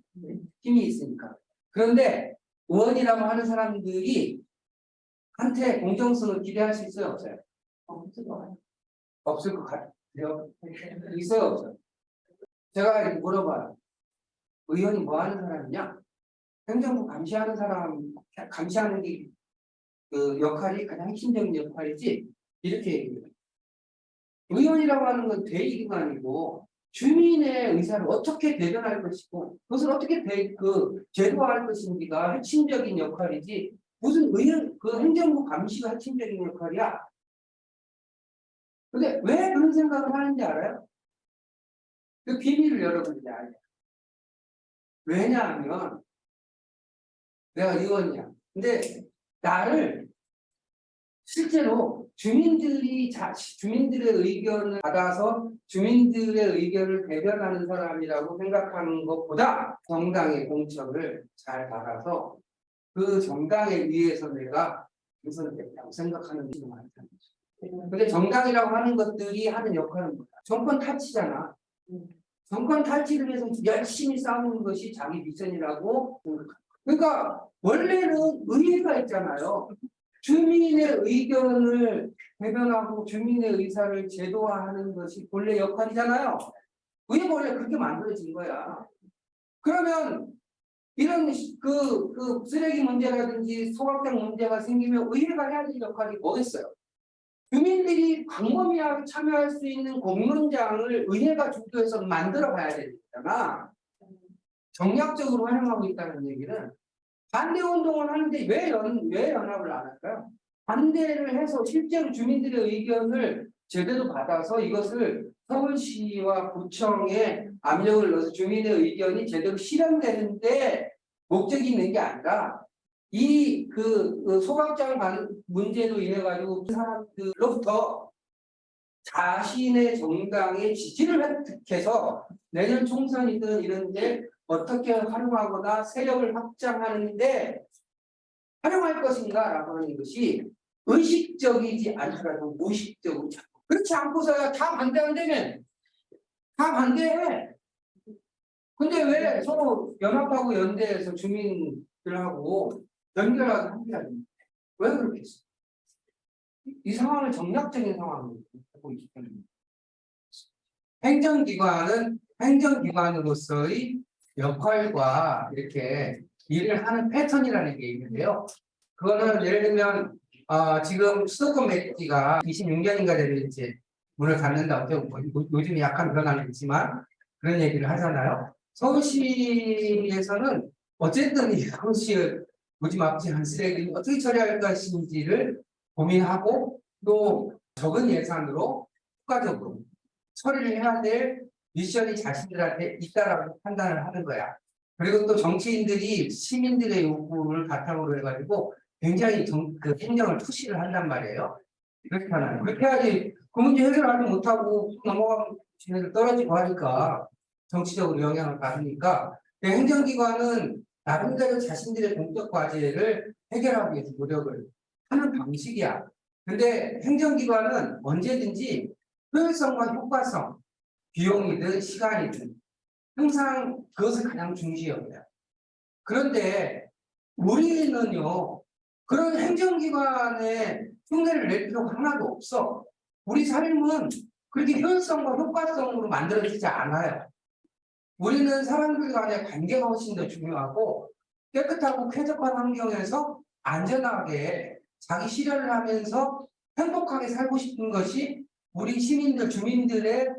힘이 있으니까. 그런데 의원이라고 하는 사람들이 한테 공정성을 기대할 수 있어요, 없어요? 없을 것 같아요. 있어요, 없어요? 제가 이렇게 물어봐요. 의원이 뭐 하는 사람이냐? 행정부 감시하는 사람, 감시하는 게 그 역할이 가장 핵심적인 역할이지. 이렇게 얘기해요. 의원이라고 하는 건 대의기관이고 주민의 의사를 어떻게 대변할 것이고 그것을 어떻게 제도화할 것인지가 핵심적인 역할이지 무슨 의원 그 행정부 감시가 핵심적인 역할이야. 근데 왜 그런 생각을 하는지 알아요? 그 비밀을 여러분들이 알아요. 왜냐하면 내가 의원이야. 근데 나를 실제로 주민들의 의견을 받아서 주민들의 의견을 대변하는 사람이라고 생각하는 것보다 정당의 공천을 잘 받아서 그 정당에 의해서 내가 당선됐다고 생각하는 분이 많다는 거죠. 근데 정당이라고 하는 것들이 하는 역할은 뭐야? 정권 탈취잖아. 정권 탈취를 위해서 열심히 싸우는 것이 자기 미션이라고 생각합니다. 그러니까 원래는 의회가 있잖아요. 주민의 의견을 대변하고 주민의 의사를 제도화하는 것이 본래 역할이잖아요. 의회가 원래 그렇게 만들어진 거야. 그러면 이런 그 쓰레기 문제라든지 소각장 문제가 생기면 의회가 해야 될 역할이 뭐겠어요? 주민들이 광범위하게 참여할 수 있는 공론장을 의회가 주도해서 만들어 가야 되는 거잖아. 정략적으로 활용하고 있다는 얘기는 반대 운동을 하는데 왜 연합을 안 할까요? 반대를 해서 실제로 주민들의 의견을 제대로 받아서 이것을 서울시와 구청에 압력을 넣어서 주민의 의견이 제대로 실현되는데 목적이 있는 게 아니라 그 소각장 문제로 인해 가지고 그 사람들로부터 자신의 정당의 지지를 획득해서 내년 총선이든 이런데 어떻게 활용하거나 세력을 확장하는데 활용할 것인가라고 하는 것이 의식적이지 않더라도 무의식적으로 자꾸 그렇지 않고서야 다 반대한다면 다 반대해. 근데 왜 서로 연합하고 연대해서 주민들하고 연결하고 함께하는 왜 그렇게 했어? 이 상황을 정략적인 상황으로 보고 있기 때문입니다. 행정기관은 행정기관으로서의 역할과 이렇게 일을 하는 패턴이라는 게 있는데요. 그거는 예를 들면 지금 수도권 매기가 26년인가 되면 이제 문을 닫는다고 요즘 약간 변화는 있지만 그런 얘기를 하잖아요. 서울시에서는 어쨌든 이 서울시의 무지막지한 쓰레기를 어떻게 처리할 것인지를 고민하고 또 적은 예산으로 효과적으로 처리를 해야 될 미션이 자신들한테 있다라고 판단을 하는 거야. 그리고 또 정치인들이 시민들의 요구를 바탕으로 해가지고 굉장히 그 행정을 투시를 한단 말이에요. 그렇게 하나요? 그렇게 해야지 그 문제 해결하지 못하고 넘어가면 쟤네들 떨어지고 하니까 정치적으로 영향을 받으니까 행정기관은 나름대로 자신들의 공적 과제를 해결하기 위해서 노력을 하는 방식이야. 근데 행정기관은 언제든지 효율성과 효과성, 비용이든 시간이든 항상 그것을 가장 중시 여겨요. 그런데 우리는요, 그런 행정기관에 흉내를 낼 필요가 하나도 없어. 우리 삶은 그렇게 효율성과 효과성으로 만들어지지 않아요. 우리는 사람들 간의 관계가 훨씬 더 중요하고 깨끗하고 쾌적한 환경에서 안전하게 자기 실현을 하면서 행복하게 살고 싶은 것이 우리 시민들, 주민들의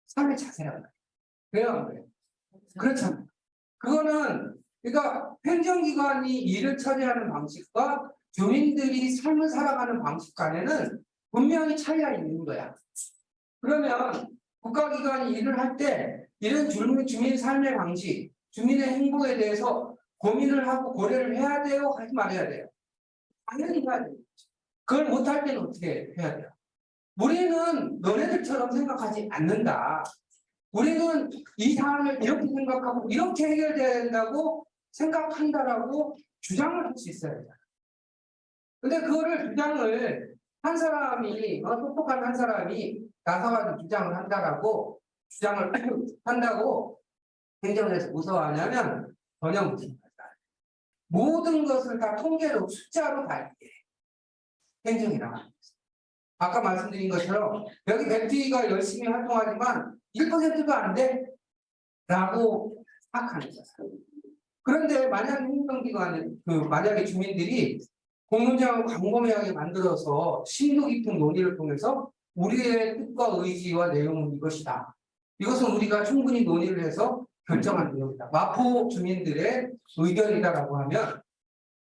삶의 자세라는 거예요. 그래요? 그렇잖아요. 그거는 그러니까 행정기관이 일을 처리하는 방식과 주민들이 삶을 살아가는 방식 간에는 분명히 차이가 있는 거야. 그러면 국가기관이 일을 할 때 이런 주민 삶의 방식, 주민의 행보에 대해서 고민을 하고 고려를 해야 돼요? 하지 말아야 돼요? 당연히 해야 돼요. 그걸 못할 때는 어떻게 해야 돼요? 우리는 너네들처럼 생각하지 않는다. 우리는 이 사안을 이렇게 생각하고 이렇게 해결돼야 된다고 생각한다라고 주장을 할 수 있어야 돼요. 근데 그거를 주장을 한 사람이 똑똑한 한 사람이 나서가지고 주장을 한다라고 주장을 한다고 행정에서 무서워하냐면 전혀 무서워하지 않아요. 모든 것을 다 통계로 숫자로 다 이렇게 행정이라고 합니다. 아까 말씀드린 것처럼 여기 백지가 열심히 활동하지만 1%도 안 돼? 라고 생각하는 거예요. 그런데 만약에 행정기관에 만약에 주민들이 공론장을 광범위하게 만들어서 심도 깊은 논의를 통해서 우리의 뜻과 의지와 내용은 이것이다. 이것은 우리가 충분히 논의를 해서 결정한 내용이다. 마포 주민들의 의견이다라고 하면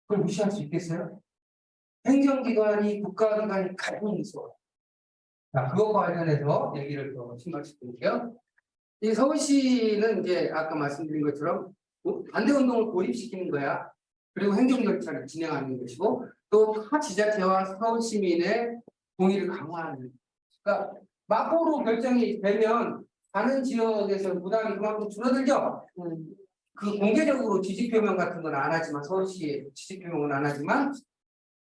그걸 무시할 수 있겠어요? 행정기관이 국가기관이 가장 있어. 자, 그것과 관련해서 얘기를 더 심각시킬게요. 이 서울시는 이제 아까 말씀드린 것처럼 반대운동을 고립시키는 거야. 그리고 행정절차를 진행하는 것이고 또 타 지자체와 서울 시민의 동의를 강화하는. 그러니까 마포로 결정이 되면 다른 지역에서 부담이 그만큼 줄어들죠. 그 공개적으로 지지 표명 같은 건 안 하지만 서울시의 지지 표명은 안 하지만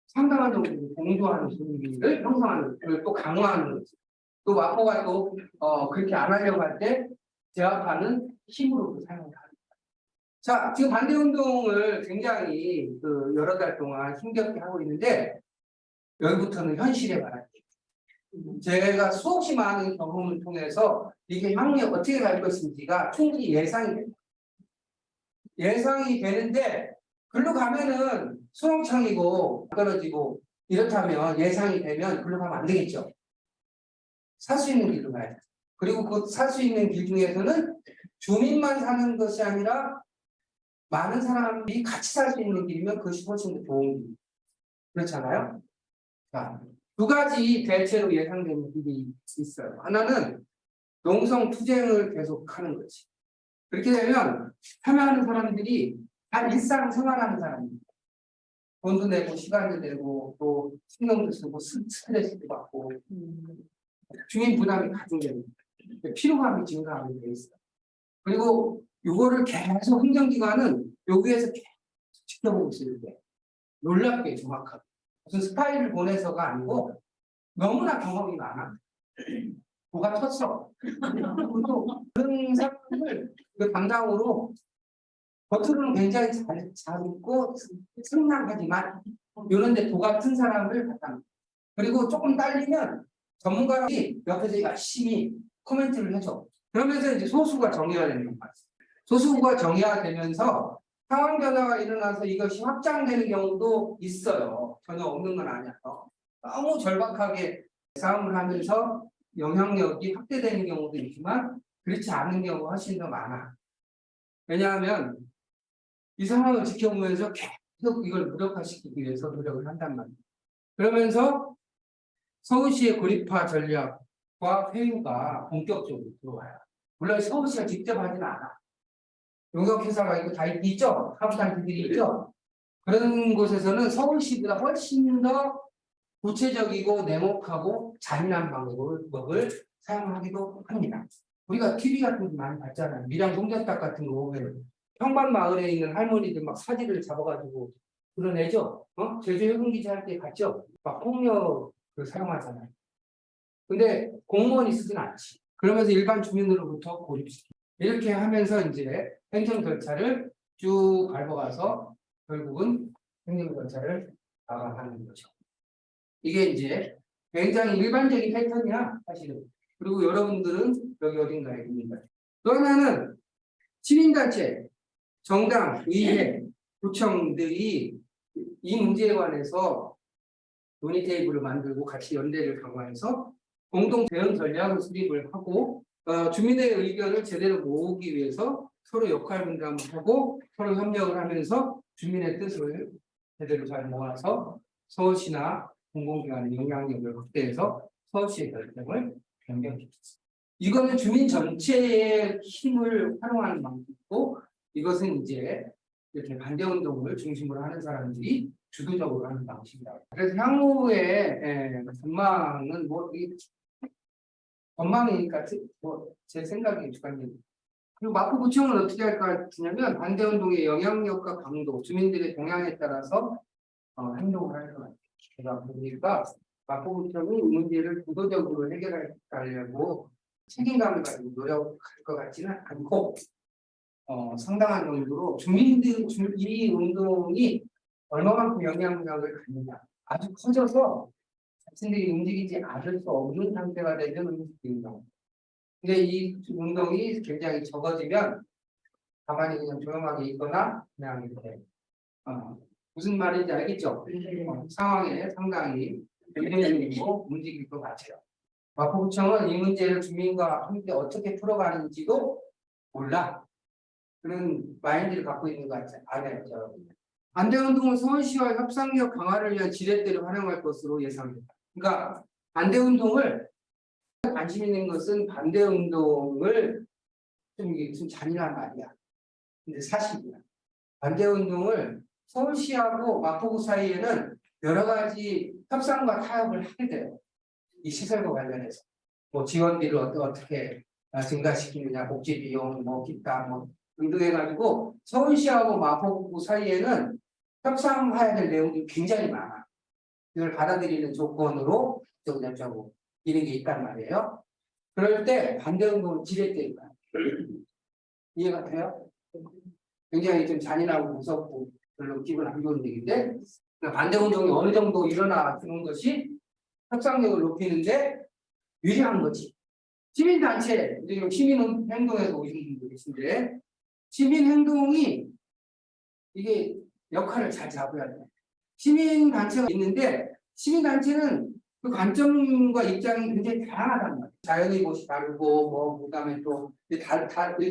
상당한 정도 공조하는 분위기를 형성하는 걸 또 강화하는 거지. 또 마포가 또 그렇게 안 하려고 할 때 제압하는 힘으로 사용을 합니다. 자, 지금 반대 운동을 굉장히 여러 달 동안 힘겹게 하고 있는데 여기부터는 현실에 말할게요. 제가 수없이 많은 경험을 통해서 이게 향후에 어떻게 갈 것인지가 충분히 예상이 됩니다. 예상이 되는데 글로 가면은 수렁창이고 떨어지고 이렇다면 예상이 되면 글로 가면 안 되겠죠. 살 수 있는 길로 가야 돼. 그리고 그 살 수 있는 길 중에서는 주민만 사는 것이 아니라 많은 사람이 같이 살 수 있는 길이면 그것이 훨씬 더 좋은 길. 그렇잖아요. 자, 두 가지 대체로 예상되는 길이 있어요. 하나는 농성 투쟁을 계속하는 거지. 그렇게 되면 참여하는 사람들이 다 일상생활하는 사람입니다. 돈도 내고 시간도 내고 또 신경도 쓰고 스트레스도 받고 주민 부담이 가중됩니다. 피로감이 증가하게 돼 있어요. 그리고 이거를 계속 행정기관은 여기에서 계속 지켜보고 있을 때 놀랍게 정확하게 무슨 스파이를 보내서가 아니고 너무나 경험이 많아. 뭐가 텄어. 또 그런 사람을 그 담당으로 겉으로는 굉장히 잘 있고 상냥하지만 이런 데 도 같은 사람을 갖다 놔. 그리고 조금 딸리면 전문가들이 옆에서 열심히 코멘트를 해줘. 그러면서 이제 소수가 정의화되는 거야. 소수가 정의화되면서 상황 변화가 일어나서 이것이 확장되는 경우도 있어요. 전혀 없는 건 아니어서. 너무 절박하게 싸움을 하면서 영향력이 확대되는 경우도 있지만 그렇지 않은 경우가 훨씬 더 많아. 왜냐하면 이 상황을 지켜보면서 계속 이걸 무력화시키기 위해서 노력을 한단 말이에요. 그러면서 서울시의 고립화 전략과 회유가 본격적으로 들어와요. 물론 서울시가 직접 하지는 않아. 용역회사가 이거 다 있죠? 사업단체들이 있죠? 그런 곳에서는 서울시보다 훨씬 더 구체적이고 냉혹하고 잔인한 방법을 사용하기도 합니다. 우리가 TV 같은 거 많이 봤잖아요. 밀양 송전탑 같은 거 보면 평방 마을에 있는 할머니들 막 사지를 잡아가지고 그러내죠. 제주 해군기지 할 때 갔죠. 막 폭력 사용하잖아요. 근데 공무원이 쓰진 않지. 그러면서 일반 주민으로부터 고립시키. 이렇게 하면서 이제 행정 절차를 쭉 밟아가서 결국은 행정 절차를 마감하는 거죠. 이게 이제 굉장히 일반적인 패턴이야, 사실은. 그리고 여러분들은 여기 어딘가에 있는 거예요. 또 하나는 시민단체, 정당, 의회, 구청들이 이 문제에 관해서 논의 테이블을 만들고 같이 연대를 강화해서 공동 대응 전략을 수립을 하고 주민의 의견을 제대로 모으기 위해서 서로 역할 분담을 하고 서로 협력을 하면서 주민의 뜻을 제대로 잘 모아서 서울시나 공공기관의 영향력을 확대해서 서울시의 결정을 변경시켰습니다. 이거는 주민 전체의 힘을 활용하는 방식이고 이것은 이제 이렇게 반대운동을 중심으로 하는 사람들이 주도적으로 하는 방식이다. 그래서 향후에 전망은 전망이니까 제 생각이 주관님. 그리고 마포구청은 어떻게 할 것 같으냐면 반대운동의 영향력과 강도, 주민들의 동향에 따라서 행동을 할 것 같아요. 제가 보니까 마포구청이 이 문제를 주도적으로 해결하려고 책임감을 가지고 노력할 것 같지는 않고 상당한 정도로 이 운동이 얼마만큼 영향력을 갖느냐 아주 커져서 자신들이 움직이지 않을 수 없는 상태가 되는 운동. 근데 이 운동이 굉장히 적어지면 가만히 그냥 조용하게 있거나 그냥 이렇게 무슨 말인지 알겠죠? 상황에 상당히 긍정적으로 움직일 것 같아요. 마포구청은 이 문제를 주민과 함께 어떻게 풀어가는지도 몰라. 그런 마인드를 갖고 있는 것 같아요. 여러분. 반대운동은 서울시와 협상력 강화를 위한 지렛대를 활용할 것으로 예상됩니다. 그러니까 반대운동을 관심 있는 것은 반대운동을 이게 좀 잔인한 말이야. 근데 사실이야. 반대운동을 서울시하고 마포구 사이에는 여러 가지 협상과 타협을 하게 돼요. 이 시설과 관련해서 뭐 지원비를 어떻게 증가시키느냐, 복지 비용, 뭐 기타 등등 해가지고 서울시하고 마포구 사이에는 협상해야 될 내용이 굉장히 많아. 이걸 받아들이는 조건으로 저쩌고 이런 게 있단 말이에요. 그럴 때 반대운동을 지렛대니까 이해가 돼요? 굉장히 좀 잔인하고 무섭고 별로 기분 안 좋은 얘기인데 그러니까 반대운동이 어느 정도 일어나는 것이 협상력을 높이는데 유리한 거지. 시민단체, 시민행동에서 오신 분들 계신데 시민행동이 이게 역할을 잘 잡아야 돼요. 시민단체가 있는데 시민단체는 그 관점과 입장이 굉장히 다양하단 말이에요. 자연의 곳이 다르고 그다음에 또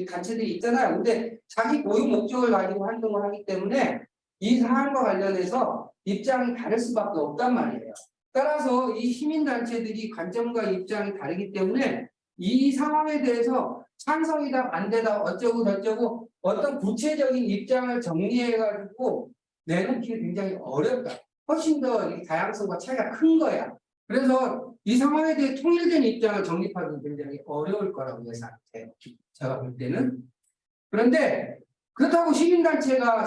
단체들이 있잖아요. 근데 자기 고유 목적을 가지고 활동을 하기 때문에 이 사안과 관련해서 입장이 다를 수밖에 없단 말이에요. 따라서 이 시민단체들이 관점과 입장이 다르기 때문에 이 상황에 대해서 찬성이다 반대다 어쩌고 저쩌고 어떤 구체적인 입장을 정리해가지고 내놓기가 굉장히 어렵다. 훨씬 더 이 다양성과 차이가 큰 거야. 그래서 이 상황에 대해 통일된 입장을 정립하기 굉장히 어려울 거라고 예상해요. 제가 볼 때는. 그런데 그렇다고 시민단체가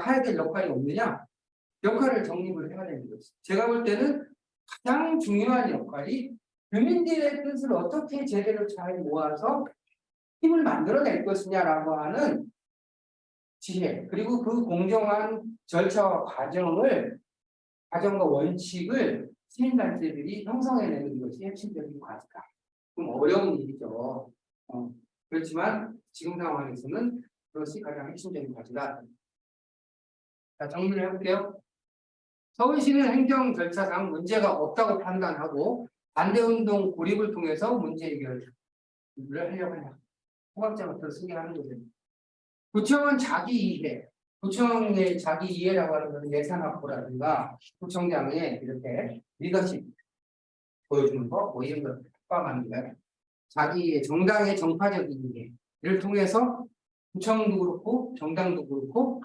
해야 될 역할이 없느냐? 역할을 정립을 해야 되는 거지. 제가 볼 때는 가장 중요한 역할이 주민들의 뜻을 어떻게 제대로 잘 모아서 힘을 만들어낼 것이냐라고 하는 지혜, 그리고 그 공정한 절차와 과정과 원칙을 시민단체들이 형성해내는 것이 핵심적인 과제다. 좀 어려운 일이죠. 그렇지만 지금 상황에서는 그것이 가장 핵심적인 과제다. 자, 정리를 해볼게요. 서울시는 행정 절차상 문제가 없다고 판단하고 반대운동 고립을 통해서 문제 해결을 하려고 하냐. 호각제부터 쓰게 하는 거죠. 구청은 자기 구청의 자기 이해라고 하는 것은 예산 확보라든가 구청장의 이렇게 리더십 보여주는 거, 이런 걸 포함하는 거예요. 자기의 정당의 정파적인 이해를 통해서 구청도 그렇고 정당도 그렇고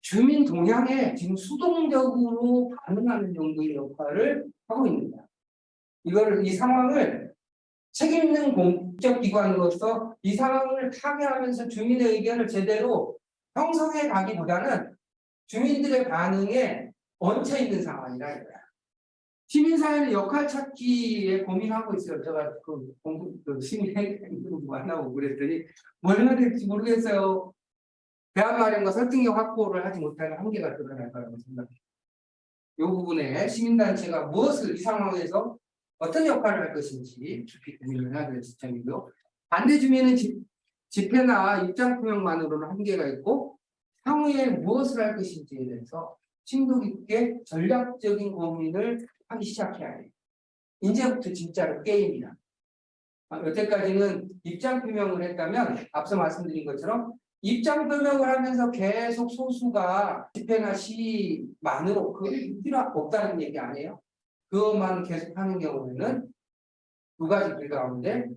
주민 동향에 지금 수동적으로 반응하는 정도의 역할을 하고 있는 거야. 이 상황을 책임 있는 공적 기관으로서 이 상황을 타개하면서 주민의 의견을 제대로 형성해 가기보다는 주민들의 반응에 얹혀 있는 상황이라 이거야. 시민사회는 역할 찾기에 고민하고 있어요. 제가 시민행동 만나고 그랬더니 뭘 해야 될지 모르겠어요. 대안 마련과 설득력 확보를 하지 못하는 한계가 드러날 거라고 생각해요. 이 부분에 시민단체가 무엇을 이 상황에서 어떤 역할을 할 것인지 깊이 고민을 해야 될 시점이고요. 반대 주민은 집회나 입장 표명만으로는 한계가 있고 향후에 무엇을 할 것인지에 대해서 심도 깊게 전략적인 고민을 하기 시작해야 해요. 이제부터 진짜로 게임이다. 여태까지는 입장 표명을 했다면 앞서 말씀드린 것처럼 입장 표명을 하면서 계속 소수가 집회나 시위만으로 그 필요 없다는 얘기 아니에요? 그것만 계속 하는 경우에는 두 가지 길 가운데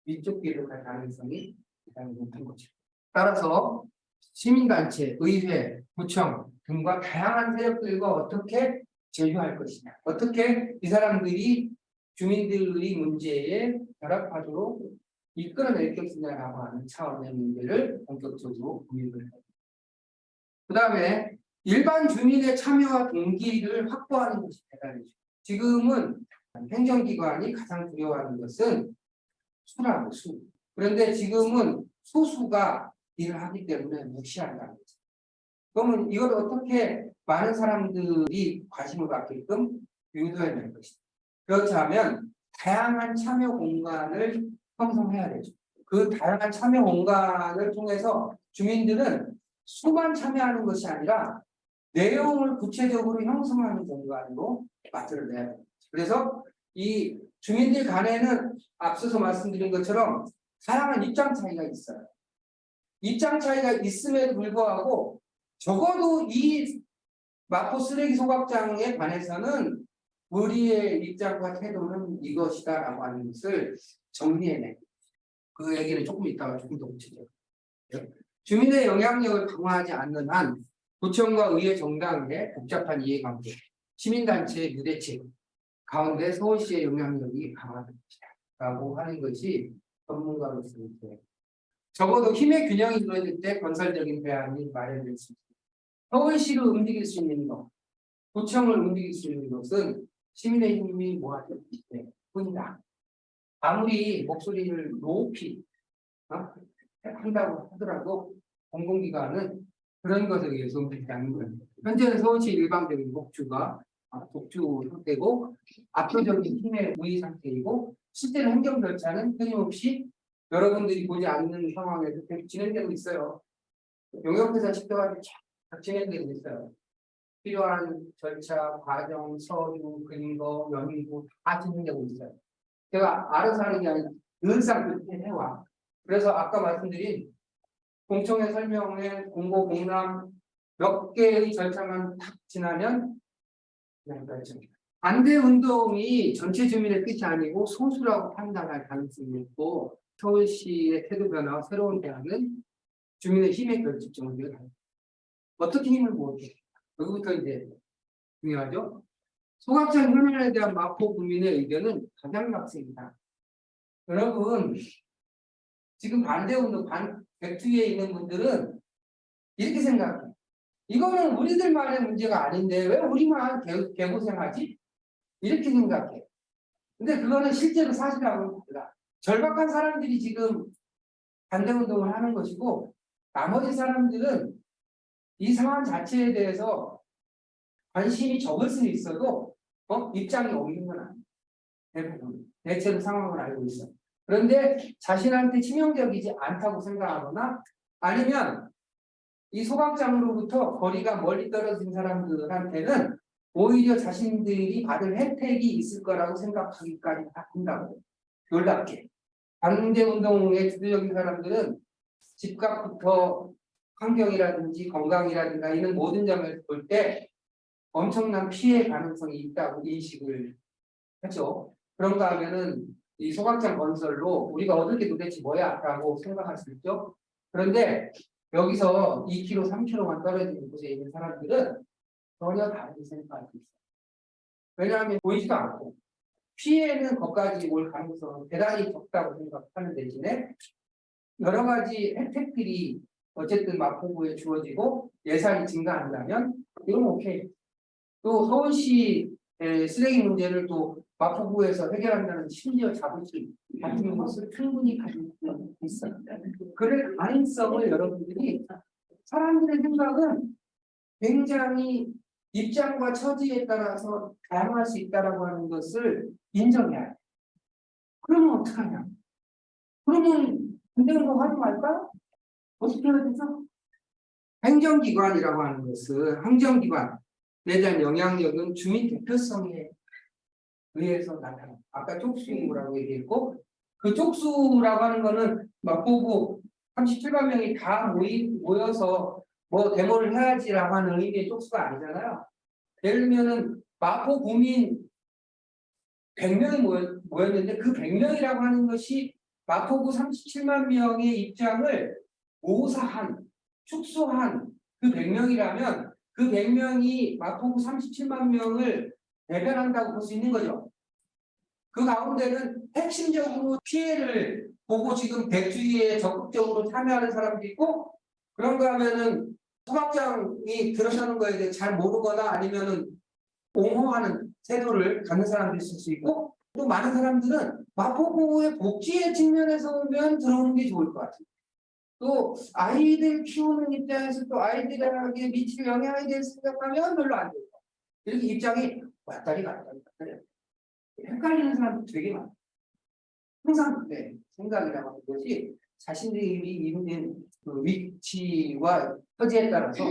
위쪽 길을 갈 가능성이 가장 높은 거죠. 따라서 시민단체, 의회, 구청 등과 다양한 세력들과 어떻게 제휴할 것이냐, 어떻게 이 사람들이 주민들의 문제에 결합하도록 이끌어낼 것이냐라고 하는 차원의 문제를 본격적으로 고민을 해요. 그 다음에 일반 주민의 참여와 동기를 확보하는 것이 대단하죠. 지금은 행정기관이 가장 두려워하는 것은 수라고 수. 그런데 지금은 소수가 일을 하기 때문에 무시한다는 거죠. 그러면 이걸 어떻게 많은 사람들이 관심을 갖게끔 유도해야 될 것이다. 그렇지 하면 다양한 참여 공간을 형성해야 되죠. 그 다양한 참여 공간을 통해서 주민들은 수만 참여하는 것이 아니라 내용을 구체적으로 형성하는 공간으로 만들어내야 됩니다. 그래서 이 주민들 간에는 앞서서 말씀드린 것처럼 다양한 입장 차이가 있어요. 입장 차이가 있음에도 불구하고 적어도 이 마포 쓰레기 소각장에 관해서는 우리의 입장과 태도는 이것이다라고 하는 것을 정리해내. 그 얘기는 조금 이따가 조금 더 구체적으로. 주민의 영향력을 강화하지 않는 한 구청과 의회 정당의 복잡한 이해관계, 시민단체의 유대체 가운데 서울시의 영향력이 강화될 것이라고 하는 것이 전문가로서의 적어도 힘의 균형이 이루어질 때 건설적인 대안이 마련될 수 있습니다. 서울시를 움직일 수 있는 것, 구청을 움직일 수 있는 것은 시민의 힘이 모아질 때 뿐이다. 아무리 목소리를 높이 한다고 하더라도 공공기관은 그런 것에 의해서 움직이지 않는 거예요. 현재는 서울시 일방적인 독주 상태고 압도적인 힘의 우위 상태이고 실제로 행정 절차는 끊임없이 여러분들이 보지 않는 상황에서 계속 진행되고 있어요. 용역회사 집도가 쫙 진행되고 있어요. 필요한 절차, 과정, 서류, 근거, 연구 다 진행되고 있어요. 제가 알아서 하는 게 아니라 늘상 그렇게 해와. 그래서 아까 말씀드린 공청회 설명회, 공고 공람 몇 개의 절차만 탁 지나면 그냥 결정입니다. 반대 운동이 전체 주민의 뜻이 아니고 소수라고 판단할 가능성이 있고 서울시의 태도 변화와 새로운 대안은 주민의 힘의 결집점을 위해 어떻게 힘을 모으게 여기부터 이제 중요하죠. 소각장 현안에 대한 마포 국민의 의견은 가장 낙색이다. 여러분 지금 반대운동 백투에 있는 분들은 이렇게 생각해. 이거는 우리들만의 문제가 아닌데 왜 우리만 개고생하지? 이렇게 생각해. 근데 그거는 실제로 사실하고는 달라. 절박한 사람들이 지금 반대운동을 하는 것이고 나머지 사람들은 이 상황 자체에 대해서 관심이 적을 수는 있어도 입장이 없는 건 아니에요. 대부분 대체로 상황을 알고 있어. 그런데 자신한테 치명적이지 않다고 생각하거나 아니면 이 소각장으로부터 거리가 멀리 떨어진 사람들한테는 오히려 자신들이 받을 혜택이 있을 거라고 생각하기까지 한다고. 놀랍게. 반대운동에 주도적인 사람들은 집값부터 환경이라든지 건강이라든가 이런 모든 점을 볼 때 엄청난 피해 가능성이 있다고 인식을 하죠. 그런가 하면은 이 소각장 건설로 우리가 얻을 게 도대체 뭐야? 라고 생각할 수 있죠. 그런데 여기서 2km, 3km만 떨어진 곳에 있는 사람들은 전혀 다르게 생각할 수 있어요. 왜냐하면 보이지도 않고 피해는 거기까지 올 가능성은 대단히 적다고 생각하는 대신에 여러 가지 혜택들이 어쨌든 마포구에 주어지고 예산이 증가한다면 이건 오케이. 또 서울시 쓰레기 문제를 또 마포구에서 해결한다는 심지어 자부심 같은 것을 충분히 가지고 있어요. 그럴 가능성을 여러분들이 사람들의 생각은 굉장히 입장과 처지에 따라서 다양할 수 있다라고 하는 것을 인정해야 해. 그러면 어떡하냐? 그러면 반대운동 하지 말까? 어떻게 해야 되죠? 행정기관이라고 하는 것은 행정기관에 대한 영향력은 주민 대표성에 의해서 나타납니다. 아까 쪽수인구라고 얘기했고 그 쪽수라고 하는 거는 마포구 37만 명이 다 모여서 뭐 데모를 해야지라고 하는 의미의 쪽수가 아니잖아요. 예를 들면은 마포 구민 100명이 모였는데 그 100명이라고 하는 것이 마포구 37만 명의 입장을 모사한, 축소한 그 100명이라면 그 100명이 마포구 37만 명을 대변한다고 볼 수 있는 거죠. 그 가운데는 핵심적으로 피해를 보고 지금 백주의에 적극적으로 참여하는 사람도 있고, 그런가 하면은 소각장이 들어서는 거에 대해 잘 모르거나 아니면은 옹호하는 태도를 갖는 사람도 있을 수 있고, 또 많은 사람들은 마포구의 복지의 측면에서 보면 들어오는 게 좋을 것 같아요. 또 아이들 키우는 입장에서 또 아이들에게 미칠 영향에 대해서 생각하면 별로 안 좋고, 이렇게 입장이 왔다리 갔다리 헷갈리는 사람도 되게 많아요. 항상 그때 생각이라고 하는 것이 자신들이 있는 그 위치와 처지에 따라서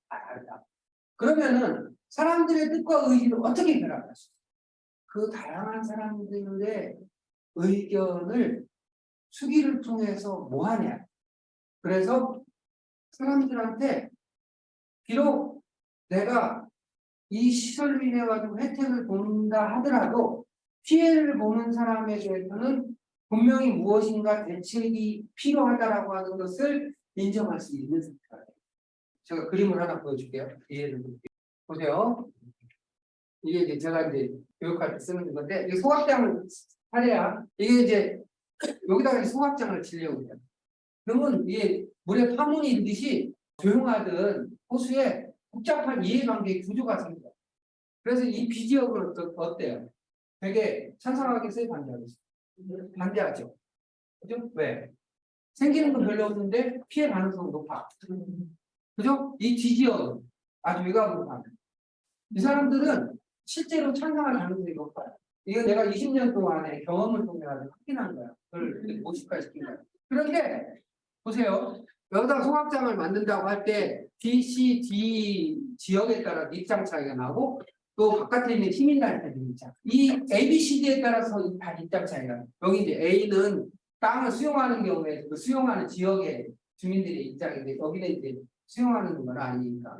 다르다. 그러면은 사람들의 뜻과 의지를 어떻게 결합할 수 있어요? 그 다양한 사람들의 의견을 수기를 통해서 뭐 하냐. 그래서 사람들한테 비록 내가 이 시설로 인해 가지고 혜택을 본다 하더라도 피해를 보는 사람에 대해서는 분명히 무엇인가 대책이 필요하다라고 하는 것을 인정할 수 있는 상태예요. 제가 그림을 하나 보여줄게요. 이해를 드릴게요. 보세요. 이게 이제 제가 이제 교육할 때 쓰는 건데, 이 소각장을 하래야 이게 이제 여기다가 소각장을 치려고 해요. 그러면 이게 물에 파문이 있듯이 조용하던 호수에 복잡한 이해관계 구조가 생겨요. 그래서 이 비지역은 어때요? 되게 찬성하겠어요? 반대하겠어요? 반대하죠. 그죠? 왜? 생기는 건 별로 없는데 피해 가능성은 높아. 그죠? 이 지지역은 아주 외곽으로 가요. 이 사람들은 실제로 찬성할 가능성이 높아요. 이건 내가 20년 동안의 경험을 통해 확인한 거야. 그걸 모식화시킨 거야. 그런데 보세요. 여기다 소각장을 만든다고 할 때 B, C, D 지역에 따라 입장 차이가 나고, 또 바깥에 있는 시민단체 입장. 이 A, B, C, D에 따라서 다 입장 차이가 나요. 여기 이제 A는 땅을 수용하는 경우에 그 수용하는 지역의 주민들의 입장인데, 여기는 이제 수용하는 건 아니니까.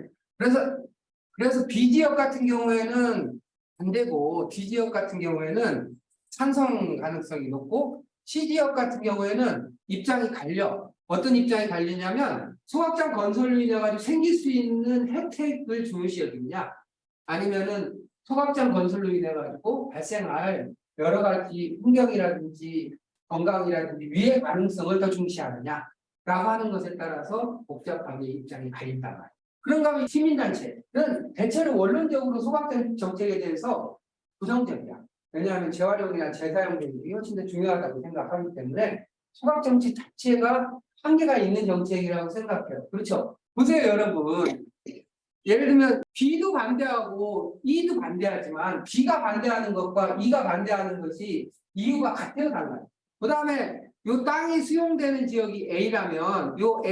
그래서 B 지역 같은 경우에는 안 되고, D 지역 같은 경우에는 찬성 가능성이 높고, C 지역 같은 경우에는 입장이 갈려. 어떤 입장이 갈리냐면 소각장 건설로 인해 가지고 생길 수 있는 혜택을 중요시 여기냐, 아니면은 소각장 건설로 인해 가지고 발생할 여러 가지 환경이라든지 건강이라든지 위해 가능성을 더 중시하느냐라고 하는 것에 따라서 복잡하게 입장이 갈린단 말이에요. 그런가 하면 시민단체는 대체로 원론적으로 소각장 정책에 대해서 부정적이야. 왜냐하면 재활용이나 재사용 등이 훨씬 더 중요하다고 생각하기 때문에 소각 정책 자체가 한계가 있는 정책이라고 생각해요. 그렇죠? 보세요, 여러분. 예를 들면 B도 반대하고 E도 반대하지만 B가 반대하는 것과 E가 반대하는 것이 이유가 같아요, 달라요. 그 다음에 이 땅이 수용되는 지역이 A라면 이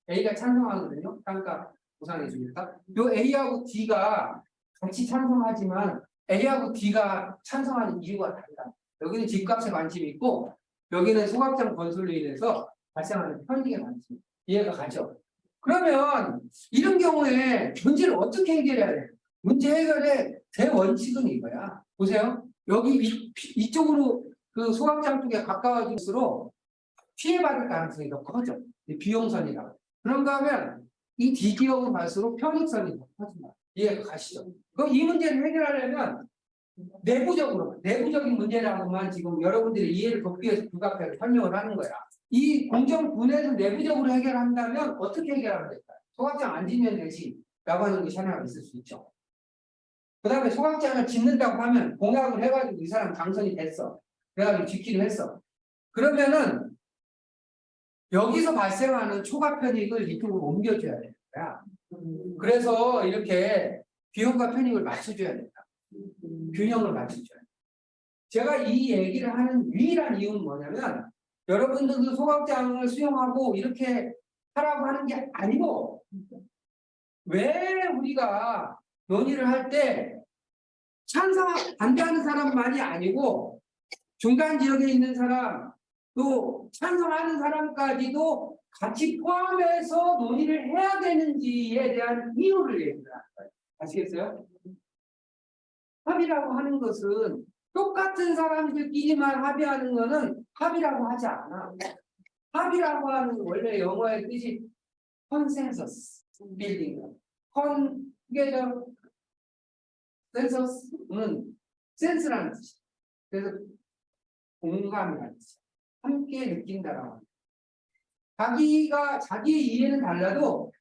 A가 찬성하거든요. 땅값 보상해 주니까. 이 A하고 D가 같이 찬성하지만 A하고 D가 찬성하는 이유가 달라. 여기는 집값에 관심이 있고, 여기는 소각장 건설로 인해서 발생하는 편익에 관심. 이해가 가죠? 그러면 이런 경우에 문제를 어떻게 해결해야 돼? 문제 해결의 대원칙은 이거야. 보세요. 여기 이쪽으로 그 소각장 쪽에 가까워질수록 피해받을 가능성이 더 커져. 비용선이라고. 그런가 하면 이 D 지역으로 갈수록 편익선이 더 커진다. 이해가 가시죠? 그럼 이 문제를 해결하려면 내부적인 문제라고만 지금 여러분들이 이해를 돕기 위해서 부각해서 설명을 하는 거야. 이 공정분해에서 내부적으로 해결한다면 어떻게 해결하면 될까요? 소각장 안 짓면 되지 라고 하는 것이 하나가 있을 수 있죠. 그 다음에 소각장을 짓는다고 하면 공약을 해가지고 이 사람 당선이 됐어. 그래가지고 짓기로 했어. 그러면은 여기서 발생하는 초과 편익을 이쪽으로 옮겨줘야 되는 거야. 그래서 이렇게 비용과 편익을 맞춰줘야 된다. 균형을 맞춰줘야 된다. 제가 이 얘기를 하는 유일한 이유는 뭐냐면, 여러분들도 소각장을 수용하고 이렇게 하라고 하는 게 아니고, 왜 우리가 논의를 할 때 반대하는 사람만이 아니고 중간 지역에 있는 사람, 또 찬성하는 사람까지도 같이 포함해서 논의를 해야 되는지에 대한 이유를 얘기하는 거예요. 아시겠어요? 합의라고 하는 것은 똑같은 사람들끼리만 합의하는 것은 합의라고 하지 않아. 합의라고 하는 원래 영어의 뜻이 컨센서스 빌딩. together 센서스는 센스라는 뜻이에요. 그래서 공감이라는 뜻이에요. 함께 느낀다라고 합니다. 자기의 이해는 달라도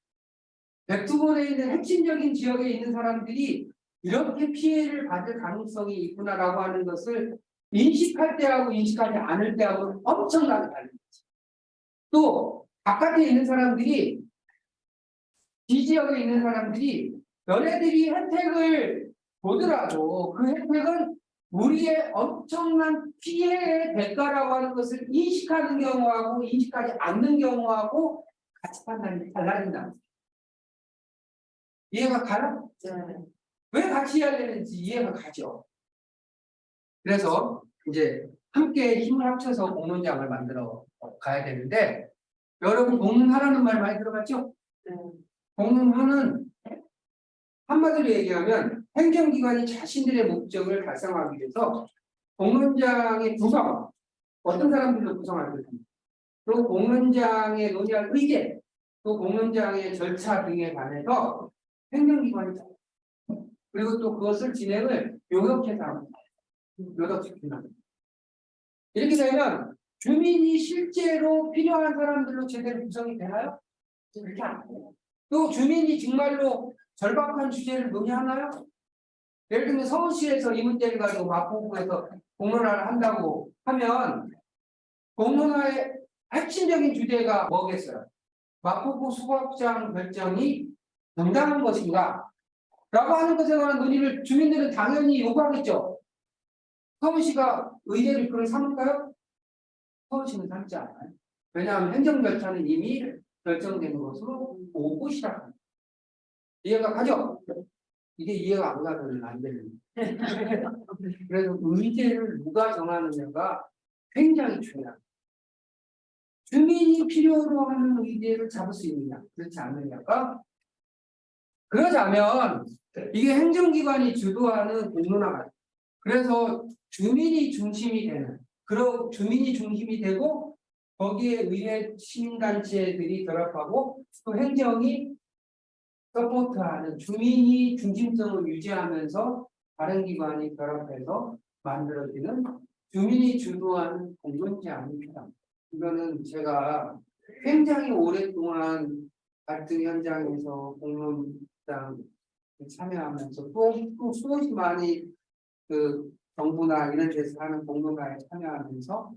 백두번에 있는 핵심적인 지역에 있는 사람들이 이렇게 피해를 받을 가능성이 있구나라고 하는 것을 인식할 때하고 인식하지 않을 때하고는 엄청나게 다릅니다. 또 바깥에 있는 사람들이 이 지역에 있는 사람들이 너네들이 혜택을 보더라도 그 혜택은 우리의 엄청난 피해의 대가라고 하는 것을 인식하는 경우하고 인식하지 않는 경우하고 가치 판단이 달라진다. 이해가 가요? 왜 같이 해야 되는지 이해가 가죠. 그래서 이제 함께 힘을 합쳐서 공론장을 만들어 가야 되는데 여러분 공론하라는 말 많이 들어봤죠? 공론화는 한마디로 얘기하면 행정기관이 자신들의 목적을 달성하기 위해서 공론장의 구성, 어떤 사람들로 구성할 것입니다. 또 공론장에 논의할 의제, 또 공론장의 절차 등에 관해서 행정기관이 그리고 또 그것을 진행을 요격해서 합니다. 요격시킨다. 이렇게 되면 주민이 실제로 필요한 사람들로 제대로 구성이 되나요? 그렇게 안 돼요. 또 주민이 정말로 절박한 주제를 논의하나요? 예를 들면 서울시에서 이 문제를 가지고 마포구에서 공론화를 한다고 하면 공론화의 핵심적인 주제가 뭐겠어요? 마포구 수거장 결정이 정당한 것인가? 라고 하는 것에 관한 논의를 주민들은 당연히 요구하겠죠. 서울시가 의제를 그걸 삼을까요? 서울시는 삼지 않아요. 왜냐하면 행정 절차는 이미 결정된 것으로 보고 시작합니다. 이해가 가죠? 이게 이해가 안 가면 안 되는 거예요. 그래서 의제를 누가 정하느냐가 굉장히 중요합니다. 주민이 필요로 하는 의제를 잡을 수 있느냐, 그렇지 않느냐가 그러자면 이게 행정기관이 주도하는 공론화가 그래서 주민이 중심이 되는 그런 주민이 중심이 되고 거기에 의회 시민단체들이 결합하고 또 행정이 서포트하는 주민이 중심성을 유지하면서 다른 기관이 결합해서 만들어지는 주민이 주도하는 공론장입니다. 이거는 제가 굉장히 오랫동안 갈등 현장에서 공론장 참여하면서 또 수없이 많이 그 정부나 이런 데서 하는 공론화에 참여하면서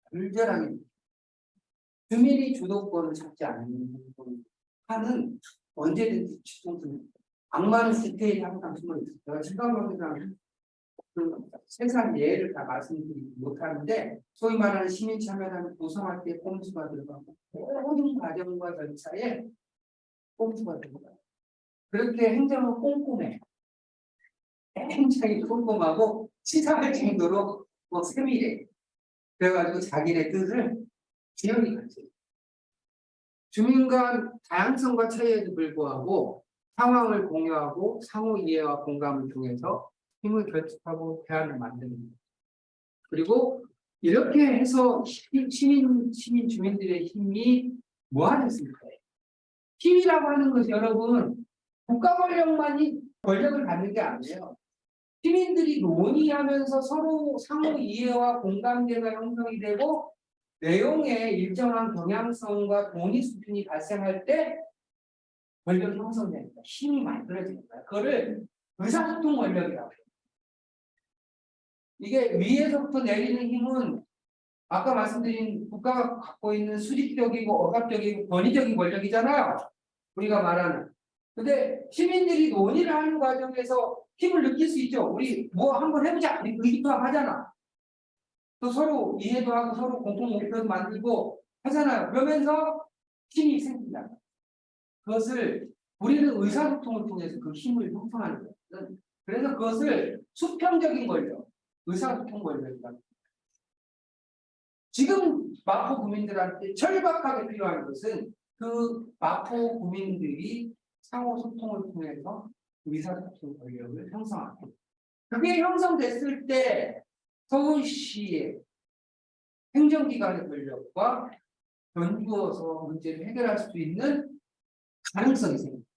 불절하게 주민이 주도권을 잡지 않는 하는 언제든지 추동됩니다. 악마는 디테일이 항상 숨어 있어요. 제가 시각론이랑 그 세상 예를 다 말씀드리지 못하는데 소위 말하는 시민 참여라는 구성할 때 꼼수가 들어가고 모든 과정과 절차에 꼼수가 들어가요. 그렇게 행정은 꼼꼼해. 굉장히 꼼꼼하고 치사할 정도로 세밀해. 그래가지고 자기네 뜻을 기억이 가지. 주민 간 다양성과 차이에도 불구하고 상황을 공유하고 상호 이해와 공감을 통해서 힘을 결집하고 대안을 만듭니다. 그리고 이렇게 해서 주민들의 힘이 무한했습니다. 힘이라고 하는 것이 여러분 국가 권력만이 권력을 갖는 게 아니에요. 시민들이 논의하면서 서로 상호 이해와 공감대가 형성이 되고 내용에 일정한 경향성과 동의 수준이 발생할 때 권력이 형성됩니다. 힘이 만들어집니다. 그거를 의사소통 권력이라고 해요. 이게 위에서부터 내리는 힘은 아까 말씀드린 국가가 갖고 있는 수직적이고 억압적이고 권위적인 권력이잖아요. 우리가 말하는. 근데 시민들이 논의를 하는 과정에서 힘을 느낄 수 있죠. 우리 뭐 한번 해보자. 의기투합하잖아. 또 서로 이해도 하고 서로 공통 목표도 만들고 하잖아요. 그러면서 힘이 생긴다. 그것을 우리는 의사소통을 통해서 그 힘을 형성하는 거예요. 그래서 그것을 수평적인 권력, 의사소통 권력이다. 지금 마포 구민들한테 절박하게 필요한 것은 그 마포 구민들이 상호 소통을 통해서 의사소통 권력을 형성하고, 그게 형성됐을 때 서울시의 행정기관의 권력과 견주어서 문제를 해결할 수 있는 가능성이 생깁니다.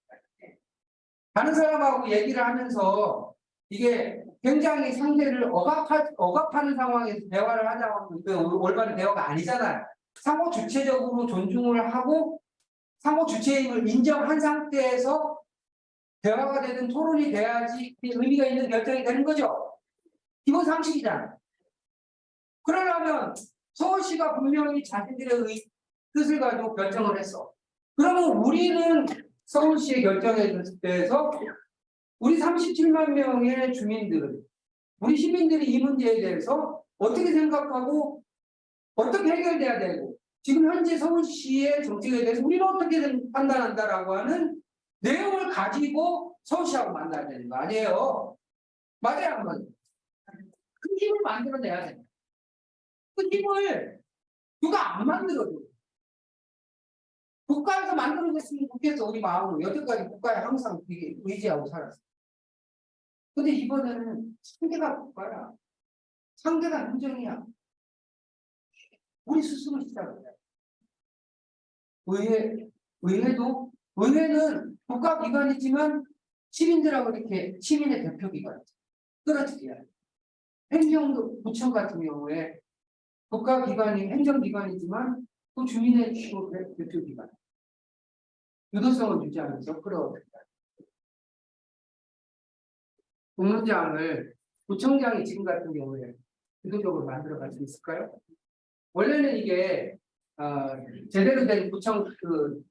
다른 사람하고 얘기를 하면서 이게 굉장히 상대를 억압하는 상황에서 대화를 하자고 하면 올바른 대화가 아니잖아요. 상호 주체적으로 존중을 하고 상호 주체임을 인정한 상태에서 대화가 되든 토론이 돼야지 의미가 있는 결정이 되는 거죠. 기본 상식이잖아요. 그러려면 서울시가 분명히 자신들의 뜻을 가지고 결정을 했어. 그러면 우리는 서울시의 결정에 대해서 우리 37만 명의 주민들은, 우리 시민들이 이 문제에 대해서 어떻게 생각하고 어떻게 해결돼야 되고, 지금 현재 서울시의 정책에 대해서 우리는 어떻게 판단한다라고 하는 내용을 가지고 서울시하고 만나야 되는 거 아니에요? 맞아요, 안 맞아요? 그 힘을 만들어내야 돼요. 그 힘을 누가 안 만들어줘. 국가에서 만들어냈으면 좋겠어, 우리 마음으로. 여태까지 국가에 항상 되게 의지하고 살았어. 근데 이번에는 상대가 국가야. 상대가 행정이야. 우리 스스로 시작을 해. 의회는 국가기관이지만 시민들하고 이렇게 시민의 대표기관. 끌어들여야 돼. 행정도, 구청 같은 경우에 국가기관이 행정기관이지만 또 주민의 대표기관. 유도성을 유지하면서 끌어들여야 돼. 공문장을 구청장이 지금 같은 경우에 유도적으로 만들어갈 수 있을까요? 원래는 이게 제대로 된 구청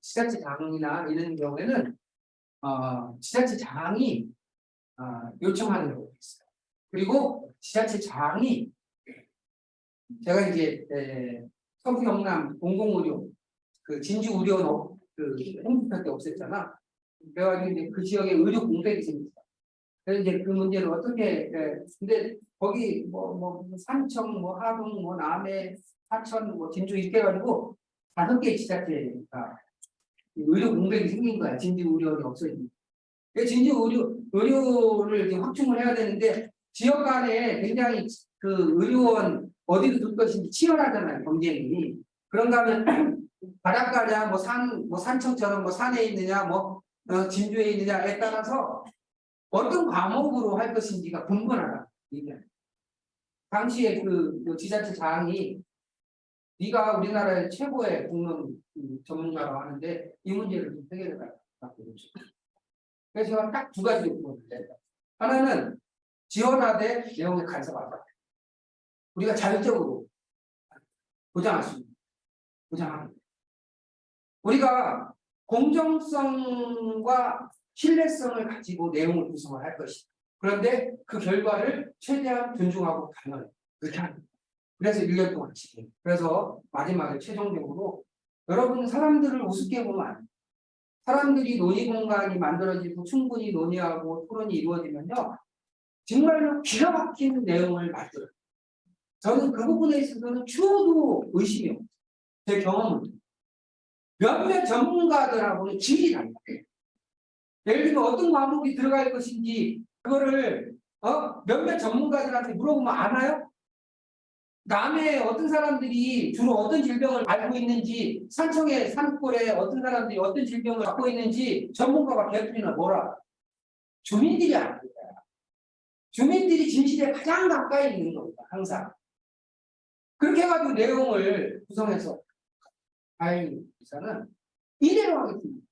지자체장이나 이런 경우에는 지자체장이 요청하는 경우가 있어요. 그리고 지자체장이 제가 이제 서부 경남 공공의료 진주 의료원 홍보할 때 없앴잖아. 그래가지고 이제 그 지역에 의료 공백이 생겼어. 그래서 이제 그 문제를 어떻게 근데 거기 뭐 산청 하동 남해 사천 진주 이렇게 해가지고 5개 지자체가 의료 공백이 생긴 거야. 진주 의료원이 없어지니까. 진주 의료를 이제 확충을 해야 되는데 지역 간에 굉장히 그 의료원 어디로 둘 것인지 치열하잖아요, 경쟁이. 그런가 하면 바닷가냐 산청처럼 산에 있느냐 진주에 있느냐에 따라서 어떤 과목으로 할 것인지가 분분하다. 당시에 그 지자체장이 네가 우리나라의 최고의 공론 전문가라고 하는데 이 문제를 좀 해결해 달라고 그러죠. 그래서 제가 딱 2가지 요구를 하나는 지원하되 내용에 간섭하다. 우리가 자율적으로 보장할 수 있는 보장하는. 우리가 공정성과 신뢰성을 가지고 내용을 구성을 할 것이다. 그런데 그 결과를 최대한 존중하고 당연히 그렇게 합니다. 그래서 1년 동안 지금. 그래서 마지막에 최종적으로 여러분 사람들을 우습게 보면 안 돼요. 사람들이 논의 공간이 만들어지고 충분히 논의하고 토론이 이루어지면요. 정말로 기가 막힌 내용을 만들어요. 저는 그 부분에 있어서는 추호도 의심이 없어요. 제 경험은. 몇몇 전문가들하고는 질이 달라요. 예를 들면 어떤 과목이 들어갈 것인지 그거를 몇몇 전문가들한테 물어보면 아나요? 남의 어떤 사람들이 주로 어떤 질병을 앓고 있는지, 산청의 산골에 어떤 사람들이 어떤 질병을 갖고 있는지 전문가가 개풀이나 뭐라. 주민들이 아는 거야. 주민들이 진실에 가장 가까이 있는 겁니다. 항상. 그렇게 해가지고 내용을 구성해서 이사는 이대로 하겠습니다.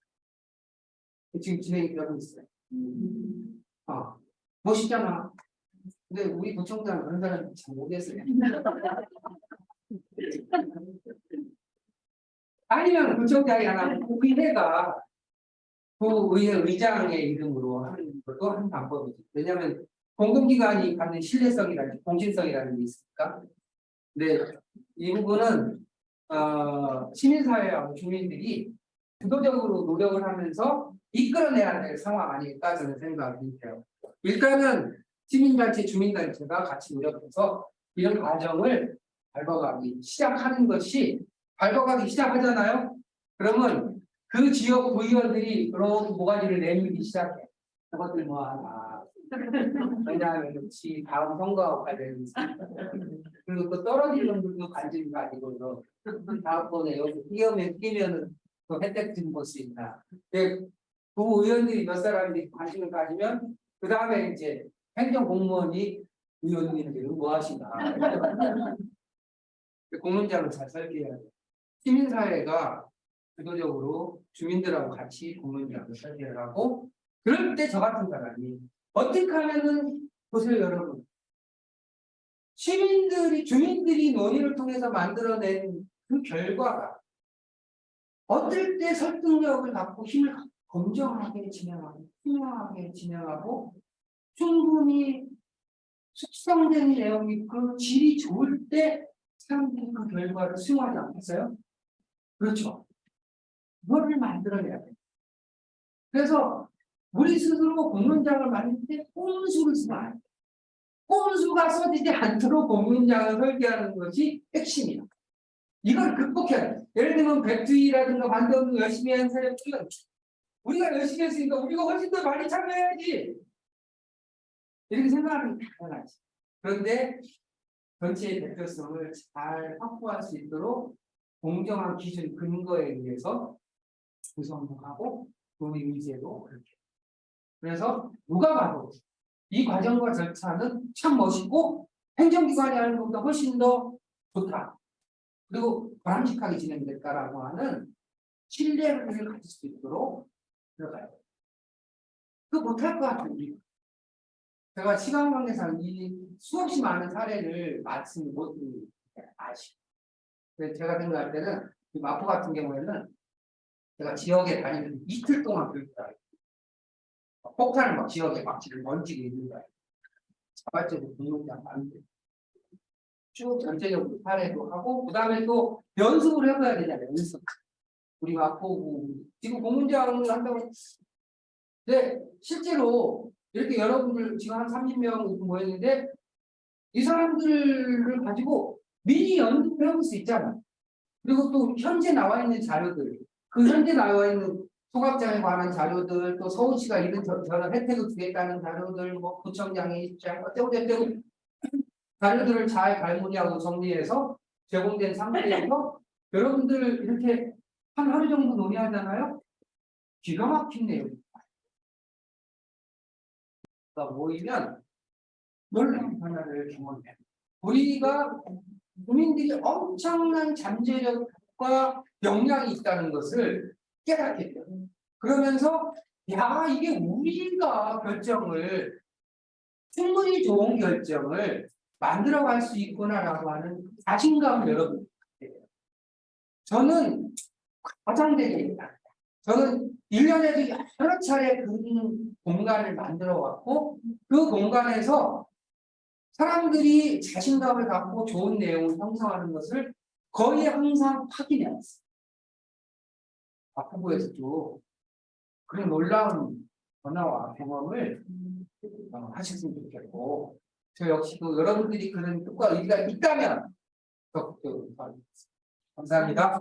지금 진행이 되고 있어요. 멋있잖아. 근데 우리 구청장 그런 사람이 잘 모르겠어요. 아니면 구청장이 하나 의회가 그 의회 의장의 이름으로 하는 것도 한 방법이죠. 왜냐하면 공공기관이 갖는 신뢰성이라든지 공신성이라는 게 있으니까. 근데 이 부분은 시민사회하고 주민들이 주도적으로 노력을 하면서 이끌어내야 될 상황 아닐까 저는 생각이 돼요. 일단은 시민단체, 주민단체가 같이 노력해서 이런 과정을 밟아가기 시작하는 것이 밟아가기 시작하잖아요. 그러면 그 지역 구의원들이 그런 모가지를 내밀기 시작해. 그것들 뭐 하나. 왜냐하면 혹시 다음 선거하고 관련이 있으니까. 그리고 또 떨어지는 분들도 관심이 가지고 다음번에 여기 뛰면은 또 혜택 좀 볼 수 있나. 그 의원들이 몇 사람이 관심을 가지면 그 다음에 이제 행정 공무원이 의원님들은 뭐 하시나. 공론장을 잘 설계해야 돼. 시민사회가 주도적으로 주민들하고 같이 공론장을 설계를 하고 그럴 때 저 같은 사람이 어떻게 하면은 보세요 여러분. 주민들이 논의를 통해서 만들어낸 그 결과가 어떨 때 설득력을 갖고 힘을 갖고 공정하게 진행하고 투명하게 진행하고 충분히 숙성된 내용이 그 질이 좋을 때 사람들이 그 결과를 수용하지 않겠어요? 그렇죠. 그거를 만들어내야 돼요. 그래서 우리 스스로 공론장을 만들 때 꼼수를 쓰면 안 돼요. 꼼수가 써지지 않도록 공론장을 설계하는 것이 핵심이에요. 이걸 극복해야 돼요. 예를 들면 백주희라든가 반대운동 열심히 하는 사람들은 우리가 열심히 했으니까 우리가 훨씬 더 많이 참여해야지. 이렇게 생각하는 게 당연하지. 그런데 전체의 대표성을 잘 확보할 수 있도록 공정한 기준 근거에 의해서 구성하고 논의 의제도 그렇게. 그래서 누가 봐도 이 과정과 절차는 참 멋있고 행정기관이 하는 것보다 훨씬 더 좋다. 그리고 바람직하게 진행됐다라고 하는 신뢰를 가질 수 있도록 들어가야 돼요. 그거 못할 것 같아요. 우리. 제가 시간 관계상 이 수없이 많은 사례를 말씀 못 아시고. 제가 생각할 때는 이 마포 같은 경우에는 제가 지역에 다니면서 이틀 동안 교육을 하고 폭탄을 막 지역에 막 지금 던지고 있는 거예요. 자발적으로 공론장 만들고 쭉 전체적으로 사례도 하고 그 다음에 또 연습을 해봐야 되잖아요. 연습. 우리 마포구 지금 공론장을 한다고 근데 실제로 이렇게 여러분들 지금 한 30명 모였는데 이 사람들을 가지고 미리 연습을 해볼 수 있잖아. 그리고 또 현재 나와 있는 자료들, 그 현재 나와 있는 소각장에 관한 자료들, 또 서울시가 이런 저런 혜택을 주겠다는 자료들, 뭐 구청장의 입장, 어쩌고저쩌고 자료들을 잘 갈무리하고 정리해서 제공된 상태에서 여러분들 이렇게 한 하루 정도 논의하잖아요. 기가 막힌 내용이 모이면 놀라운 변화를 경험해요. 우리가 국민들이 엄청난 잠재력과 역량이 있다는 것을 깨닫게 돼요. 그러면서 야 이게 우리가 결정을 충분히 좋은 결정을 만들어갈 수 있구나라고 하는 자신감을 여러분 저는 과장되게 저는 1년에도 여러 차례 그 공간을 만들어 왔고 그 공간에서 사람들이 자신감을 갖고 좋은 내용을 형성하는 것을 거의 항상 확인해 왔어요. 마포구에서도 그런 놀라운 변화와 경험을 하셨으면 좋겠고 저 역시도 여러분들이 그런 뜻과 의지가 있다면 적극적으로 감사합니다.